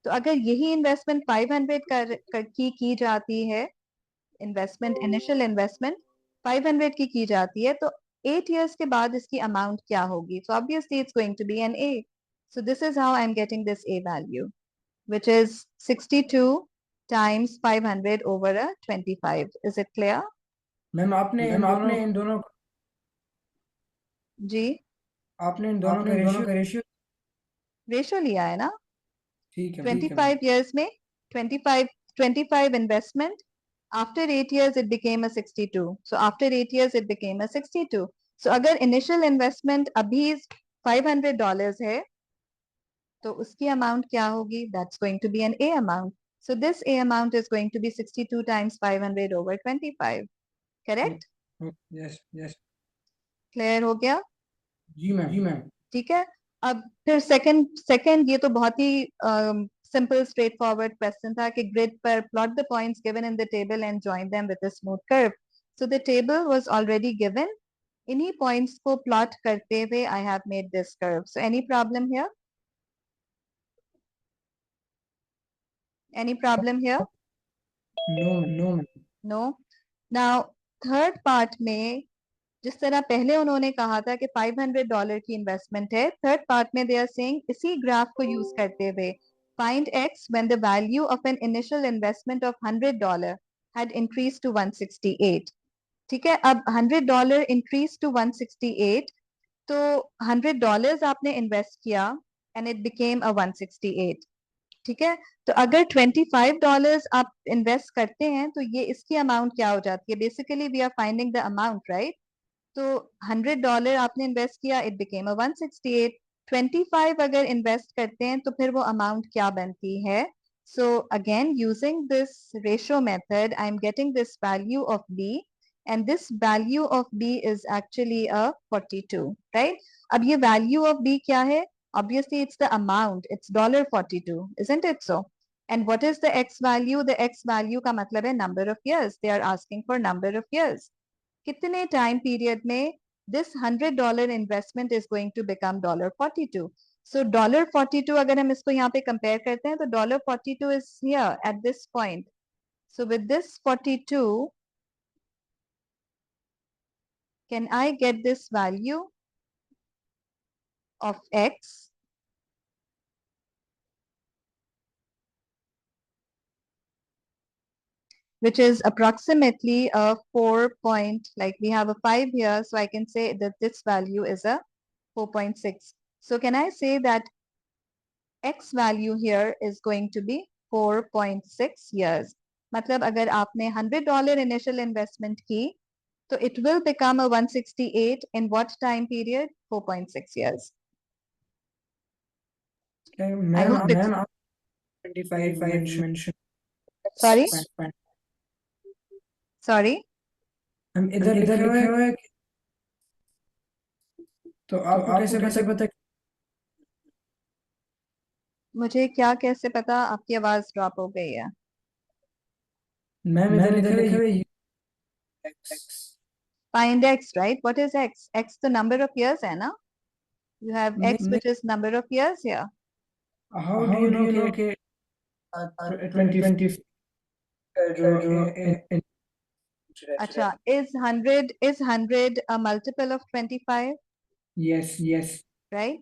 तो अगर यही इन्वेस्टमेंट 500 की जाती है, इन्वेस्टमेंट इनिशियल इन्वेस्टमेंट 500 की जाती है तो 8 इयर्स के बाद इसकी अमाउंट क्या होगी. So obviously it's going to be an a. So this is how I am getting this a value which is 62 times 500 over a 25. Is it clear? Ma'am आपने इन दोनों जी आपने इन दोनों का रेशियो रेशियो लिया है ना. ठीक है 25 years में 25 investment, after 8 years it became a 62. So after 8 years it became a 62. So अगर initial investment अभी $500 है तो उसकी अमाउंट क्या होगी. That's going to be an A amount. So this A amount is going to be 62 times 500 over 25. Correct? Yes Clear हो गया. जी ma'am ठीक है. अब फिर सेकंड ये तो बहुत ही सिंपल स्ट्रेट फॉरवर्ड क्वेश्चन था कि ग्रिड पर plot the points given in the table and join them with a smooth curve. So the table was already given. इन्हीं पॉइंट्स को प्लॉट करते हुए I have made this curve. So any problem here? Any problem here? No No. Now third part में जिस तरह पहले उन्होंने कहा था कि $500 की इन्वेस्टमेंट है, थर्ड पार्ट में दे आर सेइंग इसी ग्राफ को यूज करते हुए find x when the value of an initial investment of $100 had increased to 168. ठीक है. अब $100 increased to 168 तो $100 आपने इन्वेस्ट किया and it became a 168. ठीक है. तो अगर $25 आप इन्वेस्ट करते हैं तो ये इसकी अमाउंट क्या हो जाती है. Basically we are finding the amount, right. तो $100 आपने इन्वेस्ट किया, इट बिकेम अ 168. 25 अगर इन्वेस्ट करते हैं तो फिर वो अमाउंट क्या बनती है. So again using this ratio method I am getting this value of b and this value of b is actually a 42, right. अब ये value of b क्या है. Obviously it's the amount, it's $42, isn't it so. And what is the x value? The x value का मतलब है number of years. They are asking for number of years. कितने time period में this $100 investment is going to become $42. So $42 अगर हम इसको यहाँ पे कंपेयर करते हैं तो $42 is here at this point. So with this 42, can I get this value of x? Which is approximately a 4 point, like we have a 5 here, so I can say that this value is a 4.6. So can I say that x value here is going to be 4.6 years. मतलब अगर आपने $100 initial investment की तो it will become a 168 in what time period? 4.6 years. I hope it's... ma'am 25 mention Sorry? Sorry? हम इधर लिखा हुआ है तो आपको कैसे पता मुझे क्या कैसे पता. आपकी आवाज ड्रॉप हो गई है. मैम इधर लिखा हुआ है x. Find x, right? What is x? X the number of years है ना. You have x which is number of years here. How do you know कि 20 अच्छा, is 100 a multiple of 25? yes Right?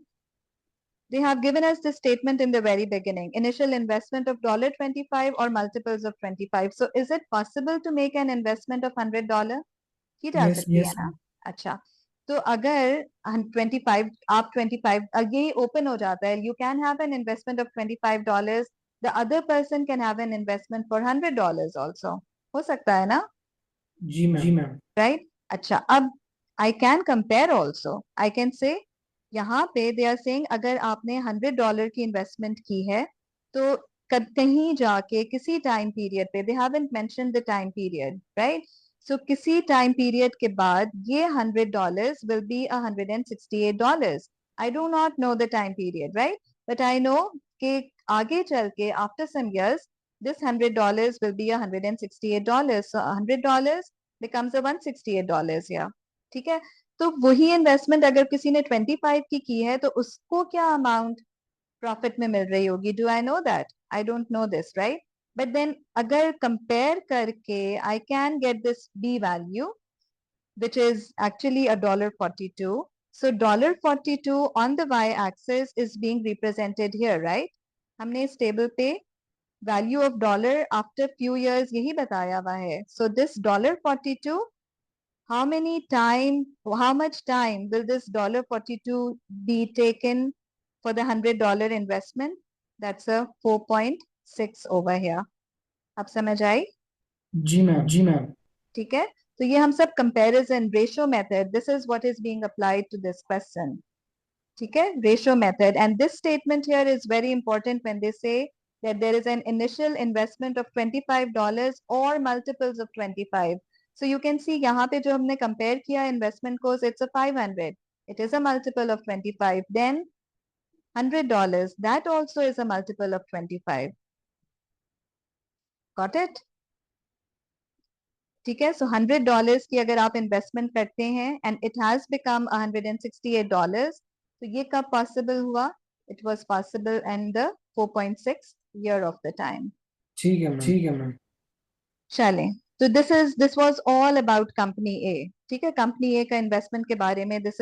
They have given us this statement in the very beginning. Initial investment of $25 or multiples of 25. So is it possible to make an investment of $100? की जा सकती है ना. अच्छा, तो अगर 25 आप 25 ये ओपन हो जाता है. You can have an investment of $25 the other person can have an investment for $100 also. हो सकता है ना? जी मैम right? अच्छा, अब I can compare also. I can say यहाँ पे they are saying अगर आपने $100 की इन्वेस्टमेंट की है तो कहीं जाके किसी टाइम पीरियड पे they haven't mentioned the time period, right? So किसी टाइम पीरियड के बाद ये $100 will be $168. I do not know the time period, right? But I know कि आगे चल के after some years this $100 will be $168. So $100 becomes a $168 here. ठीक है, तो वही इन्वेस्टमेंट अगर किसी ने 25 की है तो उसको क्या अमाउंट प्रॉफिट में मिल रही होगी? Do I know that? I don't know this, right? But then अगर कंपेयर करके I can get this B value which is actually $1.42. So $1.42 on the y-axis is being represented here, right? हमने इस table पे value of dollar after few years यही बताया हुआ है. So this $1.42, how much time will this $1.42 be taken for the $100 investment? That's a 4.6 over here. अब समझ आई? जी ma'am ठीक है, तो ये हम सब comparison ratio method, this is what is being applied to this question. ठीक है, ratio method. And this statement here is very important when they say that there is an initial investment of $25 or multiples of 25. So you can see यहाँ पे जो हमने compare किया investment को, it's a 500. It is a multiple of 25. Then $100, that also is a multiple of 25. Got it? ठीक है, सो $100 की अगर आप इन्वेस्टमेंट करते हैं एंड इट हैज बिकम $168, तो ये कब पॉसिबल हुआ? It was possible in the 4.6 year of the time. ठीक है मैम चलें, तो this was all about company A. ठीक है, कंपनी ए का इन्वेस्टमेंट के बारे में this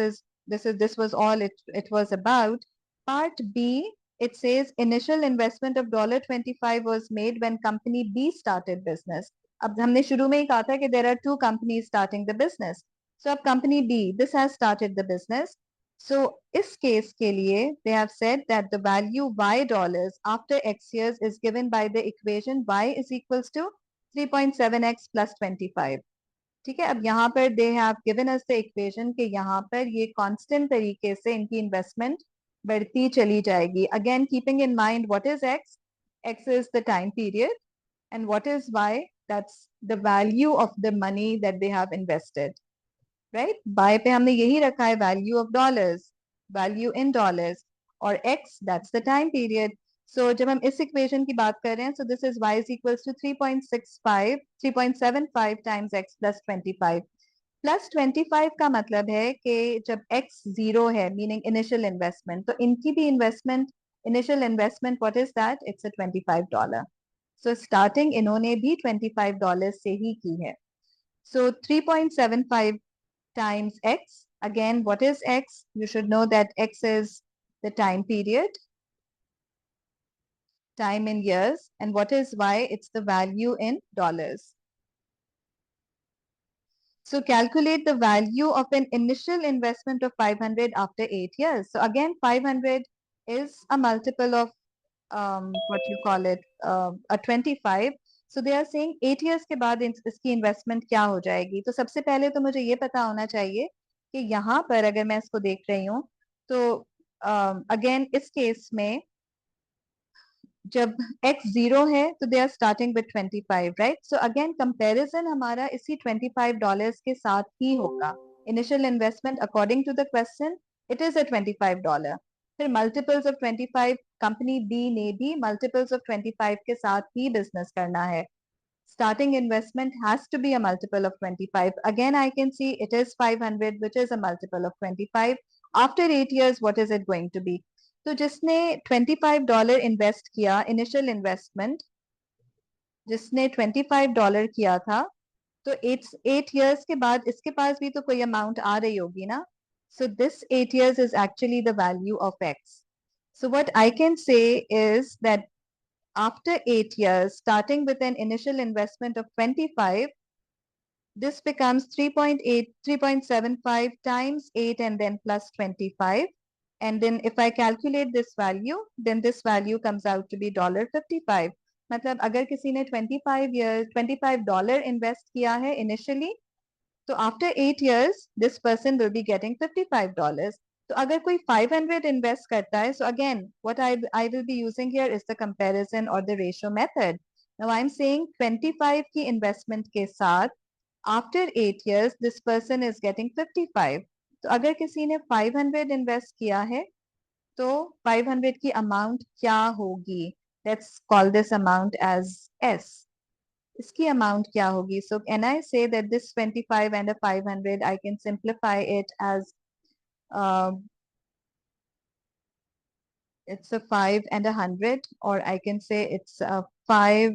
was all it was about. Part B, it says initial investment of $25 was made when company B started business. अब हमने शुरू में ही कहा था कि there are two companies starting the business. So अब company B, this has started the business. So इस case के लिए they have said that the value $y after x years is given by the equation y is equals to 3.7x plus 25. ठीक है, अब यहाँ पर they have given us the equation कि यहाँ पर ये कांस्टेंट तरीके से इनकी इन्वेस्टमेंट बढ़ती चली जाएगी. Again keeping in mind what is x? x is the time period and what is y? That's the value of the money that they have invested, right? y पे हमने यही रखा है value of dollars, value in dollars, और x that's the time period. So जब हम इस equation की बात कर रहे हैं, so this is y is equals to 3.75 times x plus 25. Plus 25 का मतलब है कि जब x 0 है, मीनिंग इनिशियल इन्वेस्टमेंट, तो इनकी भी investment, initial investment what is that? It's a $25. So starting इन्होंने भी $25 से ही की है. So 3.75 times x. Again, what is x? You should know that x is the time period, time in years. And what is y? It's the value in dollars. So calculate the value of an initial investment of 500 after 8 years. So again, 500 is a multiple of what you call it, a 25. So they are saying 8 years के बाद इसकी investment क्या हो जाएगी? तो सबसे पहले तो मुझे ये पता होना चाहिए कि यहाँ पर अगर मैं इसको देख रही हूँ तो अगेन इस केस में जब x 0 है तो they are starting with 25, right? So again comparison हमारा इसी $25 के साथ ही होगा. Initial investment according to the question it is a $25. फिर मल्टीपल्स ऑफ 25, कंपनी बी ने भी मल्टीपल्स ऑफ 25 के साथ ही बिजनेस करना है. Starting investment has to be a multiple of 25. Again, I can see it is 500, which is a multiple of 25. After 8 years, what is it going to be? तो जिसने $25 invest किया, initial investment जिसने $25 किया था, तो 8 years के बाद इसके पास भी तो कोई अमाउंट आ रही होगी ना. So this 8 years is actually the value of x. So what I can say is that after 8 years, starting with an initial investment of 25, this becomes 3.75 times 8 and then plus 25. And then if I calculate this value, then this value comes out to be $55. मतलब अगर किसी ने 25 dollar invest किया है initially, तो after 8 years this person will be getting $55. तो अगर कोई 500 इन्वेस्ट करता है, so again what I will be using here is the comparison or the ratio method. Now I'm saying 25 की इन्वेस्टमेंट के साथ after 8 years this person is getting 55. तो अगर किसी ने 500 इन्वेस्ट किया है, तो 500 की अमाउंट क्या होगी? Let's call this amount as S. इसकी अमाउंट क्या होगी? So can I say that this 25 and a 500, I can simplify it as it's a 5 and a 100, or I can say it's a 5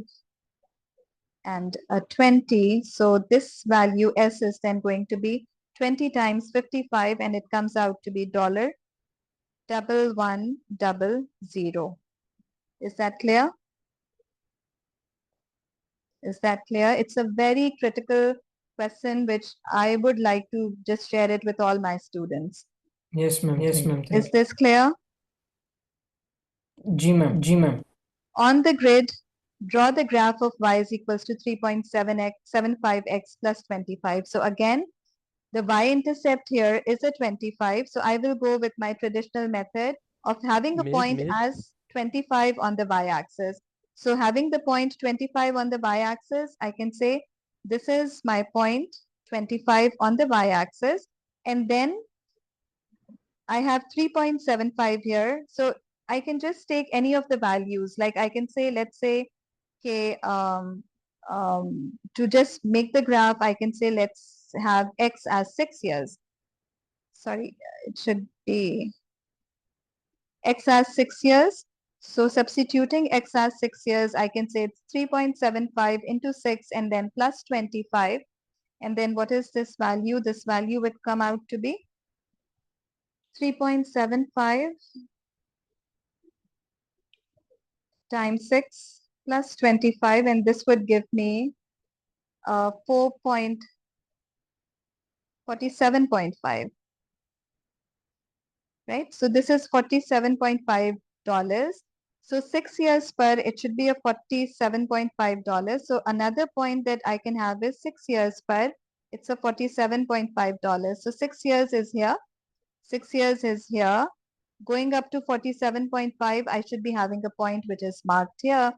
and a 20. So this value S is then going to be 20 times 55, and it comes out to be $1100. Is that clear? Is that clear? It's a very critical question which I would like to just share it with all my students. Yes, ma'am. Yes, ma'am. Is this clear? जी ma'am, जी ma'am. On the grid, draw the graph of y is equals to 3.75x plus 25. So again, the y-intercept here is a 25. So I will go with my traditional method of having a point as 25 on the y-axis. So having the point 25 on the y-axis, I can say this is my point 25 on the y-axis. And then I have 3.75 here. So I can just take any of the values. Like I can say, let's say, okay, to just make the graph, I can say, let's have X as 6 years. Sorry, it should be X as 6 years. So substituting X as 6 years, I can say it's 3.75 into 6 and then plus 25. And then what is this value? This value would come out to be 3.75 times 6 plus 25, and this would give me 4.47.5. Right? So this is $47.5. So 6 years per, it should be a $47.5. So another point that I can have is 6 years per, it's a $47.5. So 6 years is here, 6 years is here. Going up to 47.5, I should be having a point which is marked here.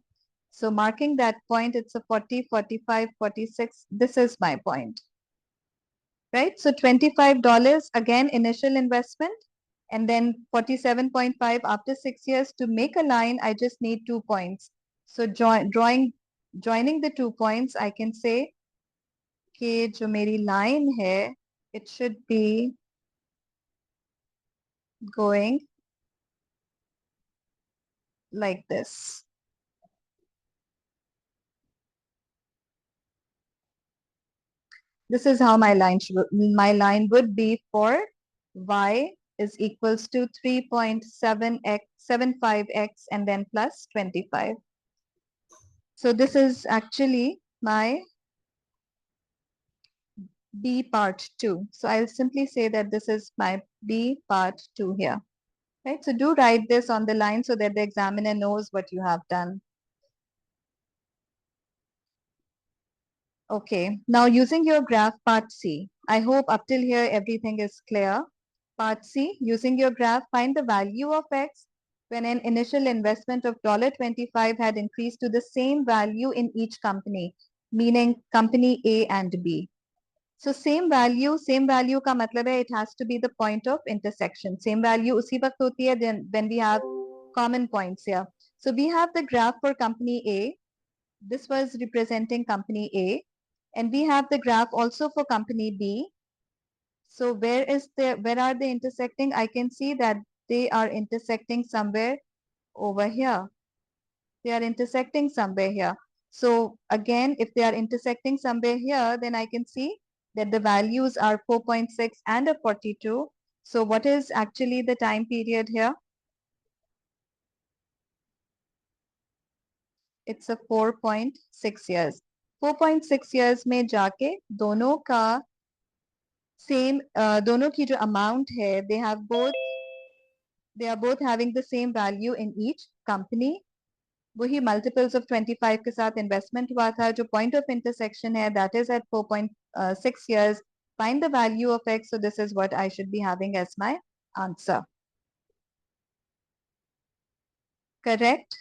So marking that point, it's a 40, 45, 46. This is my point. Right? So $25, again, initial investment. And then 47.5 after 6 years. To make a line, I just need 2 points. So joining the 2 points, I can say कि जो मेरी line है, it should be going like this. This is how my line would be for y is equals to 3.75x and then plus 25. So this is actually my B part 2. So I'll simply say that this is my B part 2 here. Right? So do write this on the line so that the examiner knows what you have done. Okay, now using your graph part C, I hope up till here everything is clear. Part C, using your graph, find the value of X when an initial investment of $25 had increased to the same value in each company, meaning company A and B. So same value का मतलब है it has to be the point of intersection. Same value उसी वक्त होती है when we have common points here. So we have the graph for company A. This was representing company A. And we have the graph also for company B. So where are they intersecting? I can see that they are intersecting somewhere over here. They are intersecting somewhere here. So again, if they are intersecting somewhere here, then I can see that the values are 4.6 and a 42. So what is actually the time period here? It's a 4.6 years. 4.6 years में जाके दोनों का same दोनों की जो amount है, they have both They are both having the same value in each company. वही multiples of 25 के साथ investment हुआ था. जो point of intersection है, that is at 4.6 years. Find the value of X. So this is what I should be having as my answer. Correct?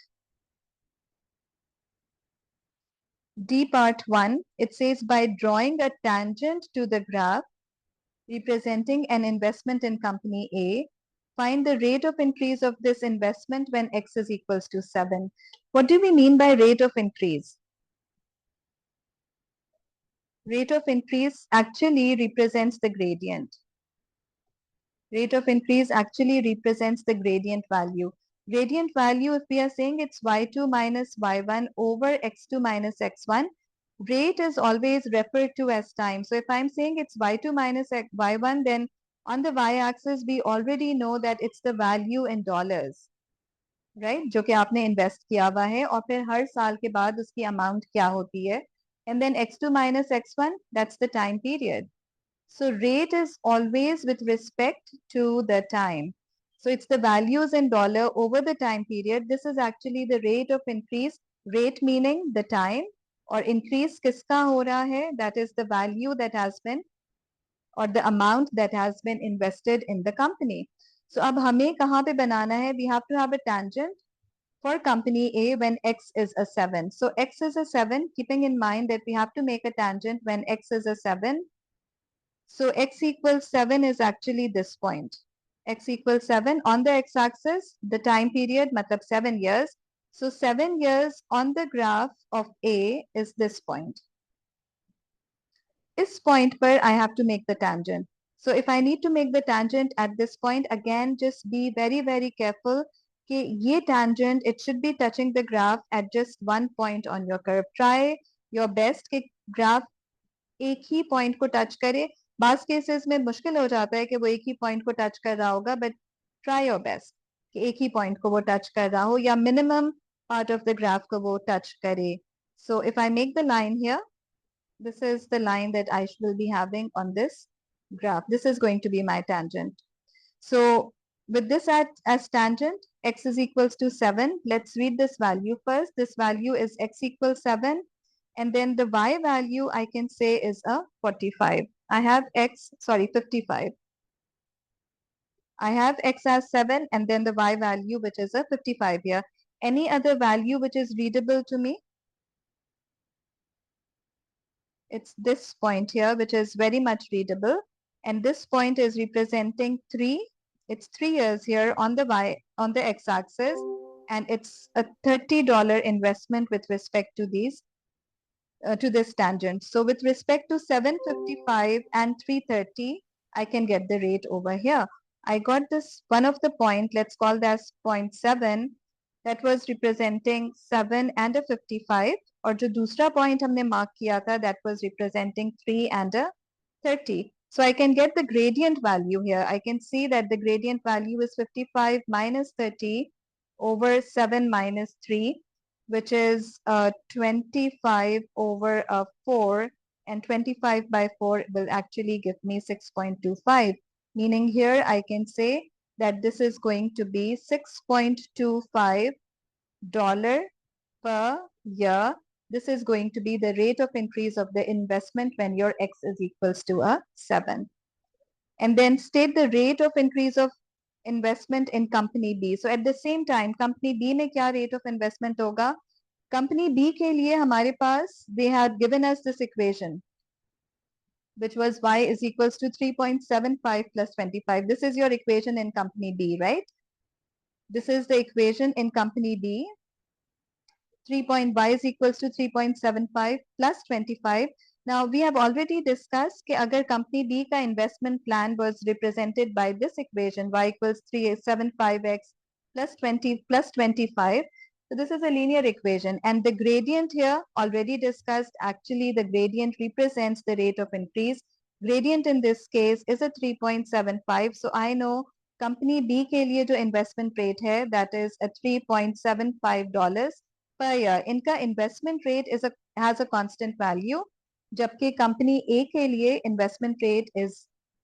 D part 1, it says by drawing a tangent to the graph representing an investment in company A, find the rate of increase of this investment when X is equals to 7. What do we mean by rate of increase? Rate of increase actually represents the gradient. Rate of increase actually represents the gradient value. Gradient value, if we are saying it's y2 minus y1 over x2 minus x1, rate is always referred to as time. So if I'm saying it's y2 minus y1, then on the y-axis, we already know that it's the value in dollars, right? जो कि आपने invest किया हुआ है और फिर हर साल के बाद उसकी amount क्या होती है. And then x2 minus x1, that's the time period. So rate is always with respect to the time. So it's the values in dollar over the time period. This is actually the rate of increase. Rate meaning the time, or increase किसका हो रहा है? That is the value that has been, or the amount that has been invested in the company. So अब हमें कहाँ पे बनाना है? We have to have a tangent for company A when X is a 7. So X is a 7, keeping in mind that we have to make a tangent when X is a 7. So X equals 7 is actually this point. X equals 7 on the x-axis, the time period, matlab 7 years. So 7 years on the graph of A is this point. This point per I have to make the tangent. So if I need to make the tangent at this point, again, just be very, very careful. कि ये tangent, it should be touching the graph at just one point on your curve. Try your best कि graph एक ही point को touch करे. बास cases में मुश्किल हो जाता है कि वो एक ही point को touch कर रहा होगा, but try your best कि एक ही point को वो touch कर रहा हो या minimum part of the graph को वो touch करे. So if I make the line here, this is the line that I will be having on this graph. This is going to be my tangent. So with this as tangent, x is equals to 7. Let's read this value first. This value is x equals 7. And then the y value I can say is a 45. I have 55. I have x as 7 and then the y value which is a 55 here. Any other value which is readable to me? It's this point here, which is very much readable. And this point is representing 3. It's 3 years here on the x-axis. And it's a $30 investment with respect to these, to this tangent. So with respect to 755 and 330, I can get the rate over here. I got this one of the point, let's call that 0.7, that was representing 7 and a 55. और जो दूसरा point हमने mark किया था, that was representing 3 and a 30. So I can get the gradient value here. I can see that the gradient value is 55 minus 30 over 7 minus 3, which is 25 over 4, and 25 by 4 will actually give me 6.25. Meaning here I can say that this is going to be $6.25 per year. This is going to be the rate of increase of the investment when your x is equals to a 7. And then state the rate of increase of investment in company B. So at the same time, company B में क्या rate of investment होगा? Company B के लिए हमारे पास, they had given us this equation, which was y is equals to 3.75 plus 25. This is your equation in company B, right? This is the equation in company B. Y is equals to 3.75 plus 25. Now we have already discussed कि अगर company B का investment plan was represented by this equation, y equals 375x plus 20 plus 25. So this is a linear equation, and the gradient here already discussed. Actually, the gradient represents the rate of increase. Gradient in this case is a 3.75. So I know company B के लिए जो investment rate है, that is a $3.75 per year. इनका investment rate has a constant value, जबकि company A के लिए investment rate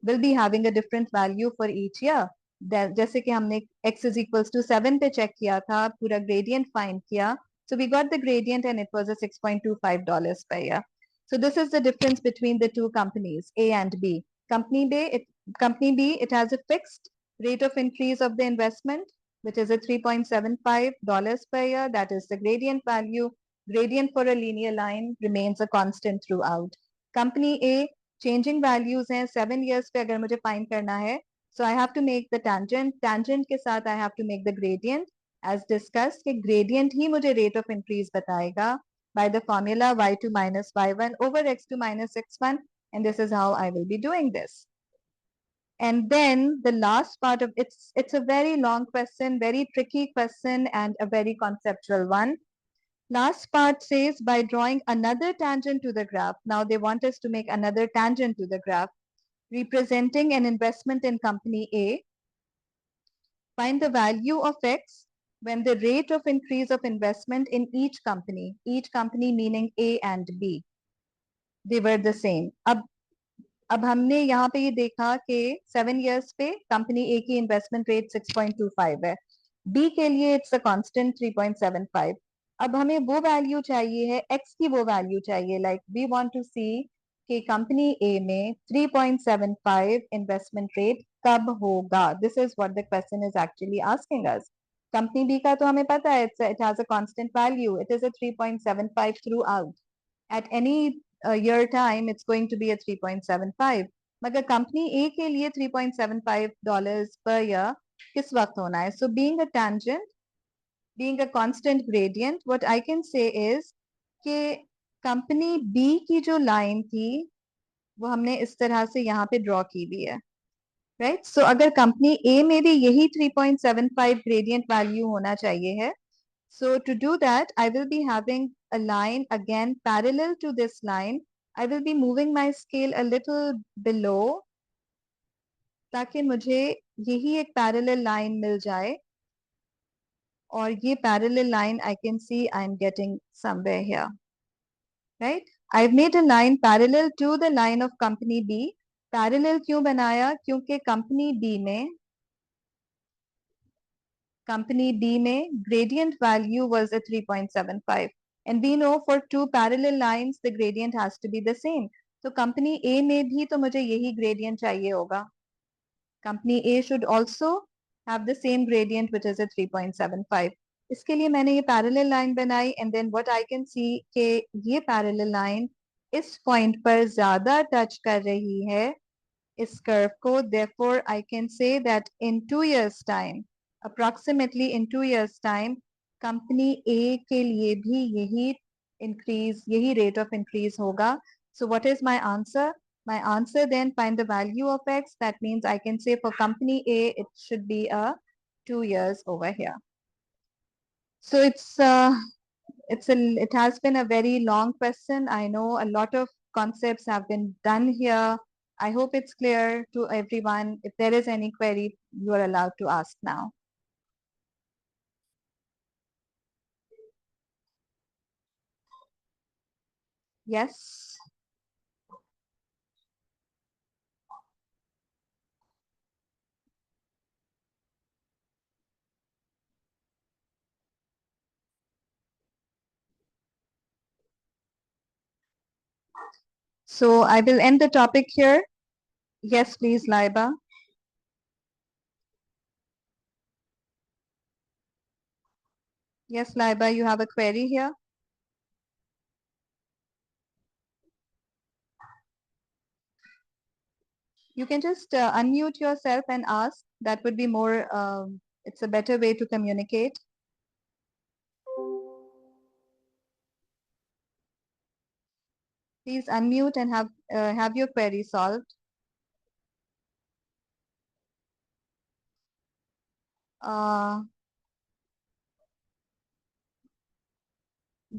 will be having a different value for each year. जैसे कि हमने x is equals to 7 पे चेक किया था, पूरा gradient find किया, so we got the gradient and it was a $6.25 per year. So this is the difference between the two companies, A and B. Company B, it has a fixed rate of increase of the investment, which is a $3.75 per year. That is the gradient value. Gradient for a linear line remains a constant throughout. Company A, changing values हैं 7 years पे अगर मुझे find करना है, so I have to make the tangent. Tangent के साथ I have to make the gradient. As discussed, कि gradient ही मुझे rate of increase बताएगा by the formula y2 minus y1 over x2 minus x1, and this is how I will be doing this. And then the last part of it's a very long question, very tricky question, and a very conceptual one. Last part says by drawing another tangent to the graph. Now they want us to make another tangent to the graph representing an investment in company A. Find the value of x when the rate of increase of investment in each company meaning A and B, they were the same. अब हमने यहाँ पे ये देखा कि 7 years पे company ए की investment rate 6.25 है, बी के लिए इट्स अ कांस्टेंट 3.75. अब हमें वो वैल्यू चाहिए है, एक्स की वो वैल्यू चाहिए, like we want to see कि कंपनी ए में 3.75 इन्वेस्टमेंट रेट कब होगा. This is what the question is actually asking us. Company B का तो हमें पता है it has a constant value, it is a 3.75 throughout. At any year time it's going to be a 3.75. मगर company A के लिए $3.75 per year किस वक्त होना है? So being a tangent, being a constant gradient, what I can say is कि company B की जो लाइन थी वो हमने इस तरह से यहाँ पे ड्रॉ की हुई है, राइट? सो अगर कंपनी ए में भी यही 3.75 ग्रेडियंट वैल्यू होना चाहिए है, so to do that, I will be having a line again parallel to this line. I will be moving my scale a little below ताकि मुझे यही एक parallel line मिल जाए. और ये parallel line I can see I'm getting somewhere here, right? I've made a line parallel to the line of company B. Parallel क्यों बनाया? क्योंकि company B में gradient value was a 3.75. And we know for two parallel lines the gradient has to be the same. तो company A में भी तो मुझे यही gradient चाहिए होगा. Company A should also have the same gradient which is a 3.75. इसके लिए मैंने ये parallel line बनाई, and then what I can see कि ये parallel line इस point पर ज़्यादा touch कर रही है इस curve को. Therefore I can say that in 2 years time, approximately in 2 years time, company A के लिए भी यही rate of increase होगा. So what is my answer? My answer, then find the value of x. That means I can say for company A it should be a 2 years over here. So it has been a very long question. I know a lot of concepts have been done here. I hope it's clear to everyone. If there is any query, you are allowed to ask now. Yes. So I will end the topic here. Yes, please, Laiba. Yes, Laiba, you have a query here. You can just unmute yourself and ask. That would be more, it's a better way to communicate. Please unmute and have your query solved.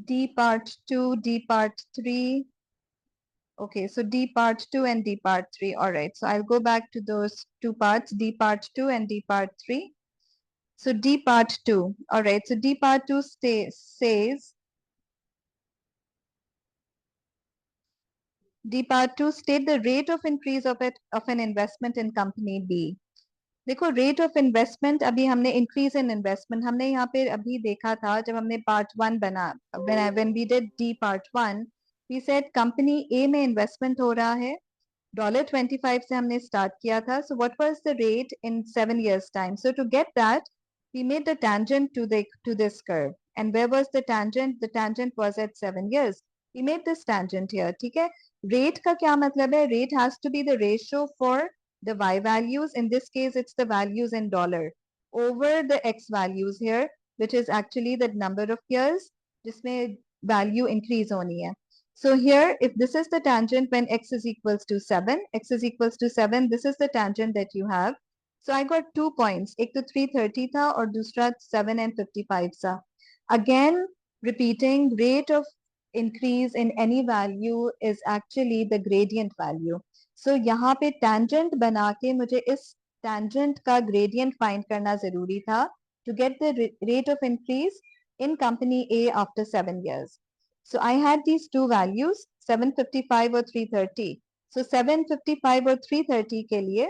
D part 2, D part 3. Okay, so D part 2 and D part 3. All right, so I'll go back to those two parts, D part 2 and D part 3. So D part 2. All right, so D part 2 says, D part 2 state the rate of increase of an investment in company B. देखो rate of investment, अभी हमने increase in investment हमने यहाँ पे अभी देखा था जब हमने पार्ट 1 बना, when we did the part 1, we said company A में इन्वेस्टमेंट हो रहा है, $25 से हमने स्टार्ट किया था. So what was the rate in 7 years time? So to get that we made the tangent to this curve. And where was the tangent? The tangent was at 7 years. We made this tangent here. ठीक है? Rate का क्या मतलब है? Rate has to be the ratio for the y values. In this case, it's the values in dollar over the x values here, which is actually the number of years जिसमें value increase होनी है. So here, if this is the tangent when x is equals to 7, x is equals to 7, this is the tangent that you have. So I got 2 points. एक तो 330 था और दूसरा 7 and 55 था. Again, repeating, rate of increase in any value is actually the gradient value. So यहाँ पे tangent बना के मुझे इस tangent का gradient find करना जरूरी था to get the rate of increase in company A after 7 years. So I had these two values, 755 or 330. So 755 or 330 के लिए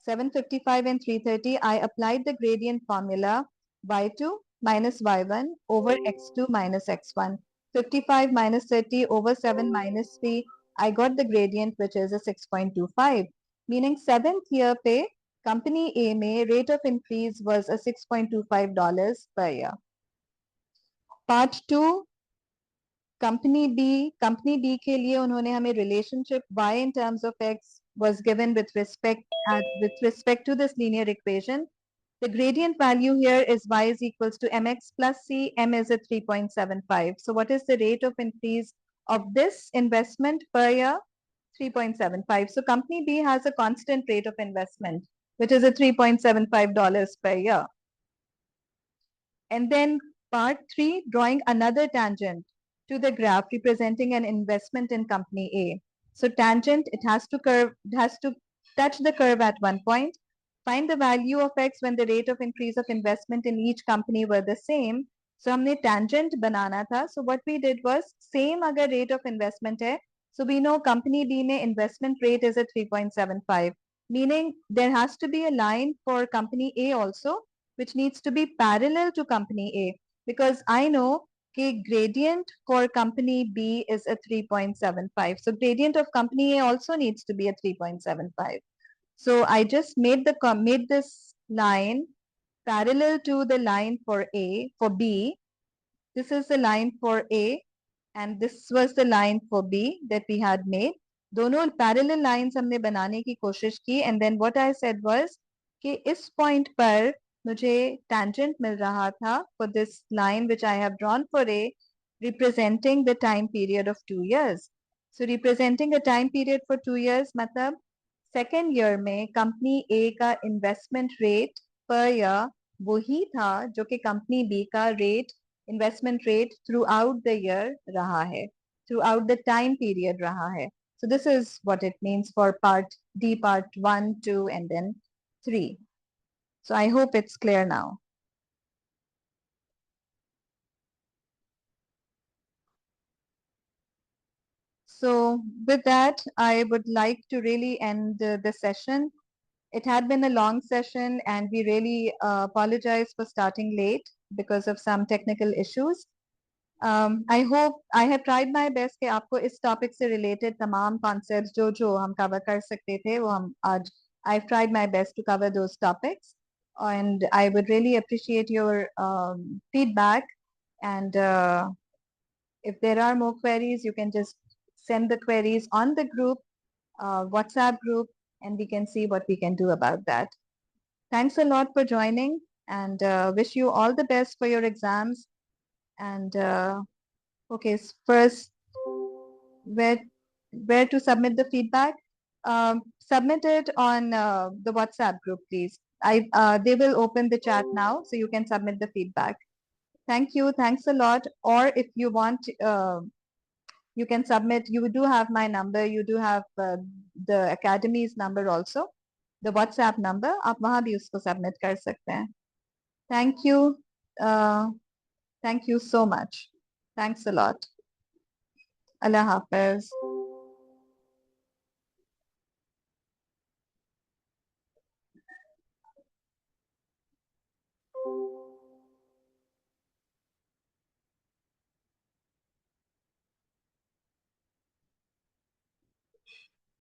755 and 330, I applied the gradient formula y2 minus y1 over x2 minus x1. 55 minus 30 over 7 minus 3, I got the gradient which is a 6.25. Meaning 7th year पे company A में rate of increase was a $6.25 per year. Part 2, company B के लिए उन्होंने हमें relationship y in terms of x was given with respect to this linear equation. The gradient value here is y is equals to mx plus c, m is at 3.75. So what is the rate of increase of this investment per year? 3.75. So company B has a constant rate of investment, which is at $3.75 per year. And then part 3, drawing another tangent to the graph representing an investment in company A. So tangent, it has to touch the curve at one point. Find the value of x when the rate of increase of investment in each company were the same. So हमने tangent बनाना था. So what we did was, same अगर rate of investment है, so we know company B में investment rate is at 3.75. Meaning there has to be a line for company A also, which needs to be parallel to company A, because I know कि gradient for company B is a 3.75. So gradient of company A also needs to be a 3.75. So I just made this line parallel to the line for B. This is the line for A, and this was the line for B that we had made. दोनों parallel lines हमने बनाने की कोशिश की, and then what I said was कि इस point पर मुझे tangent मिल रहा था for this line which I have drawn for A, representing the time period of 2 years. So representing a time period for 2 years मतलब second year में company A का investment rate per year वही था जो कि company B का investment rate throughout the year रहा है, throughout the time period रहा है. So this is what it means for part D, part 1, 2, and then 3. So I hope it's clear now. So with that, I would like to really end the session. It had been a long session and we really apologize for starting late because of some technical issues. I hope I have tried my best कि आपको इस topic से related तमाम concepts जो हम cover कर सकते थे वो हम आज I've tried my best to cover those topics, and I would really appreciate your feedback, and if there are more queries you can just send the queries on the group, WhatsApp group, and we can see what we can do about that. Thanks a lot for joining, and wish you all the best for your exams. And okay, first, where to submit the feedback? Submit it on the WhatsApp group, please. They will open the chat now, so you can submit the feedback. Thank you. Thanks a lot. Or if you want, you can submit. You do have my number. You do have the academy's number also, the WhatsApp number. आप वहाँ भी उसको submit कर सकते हैं. Thank you. Thank you so much. Thanks a lot. Allah Hafiz.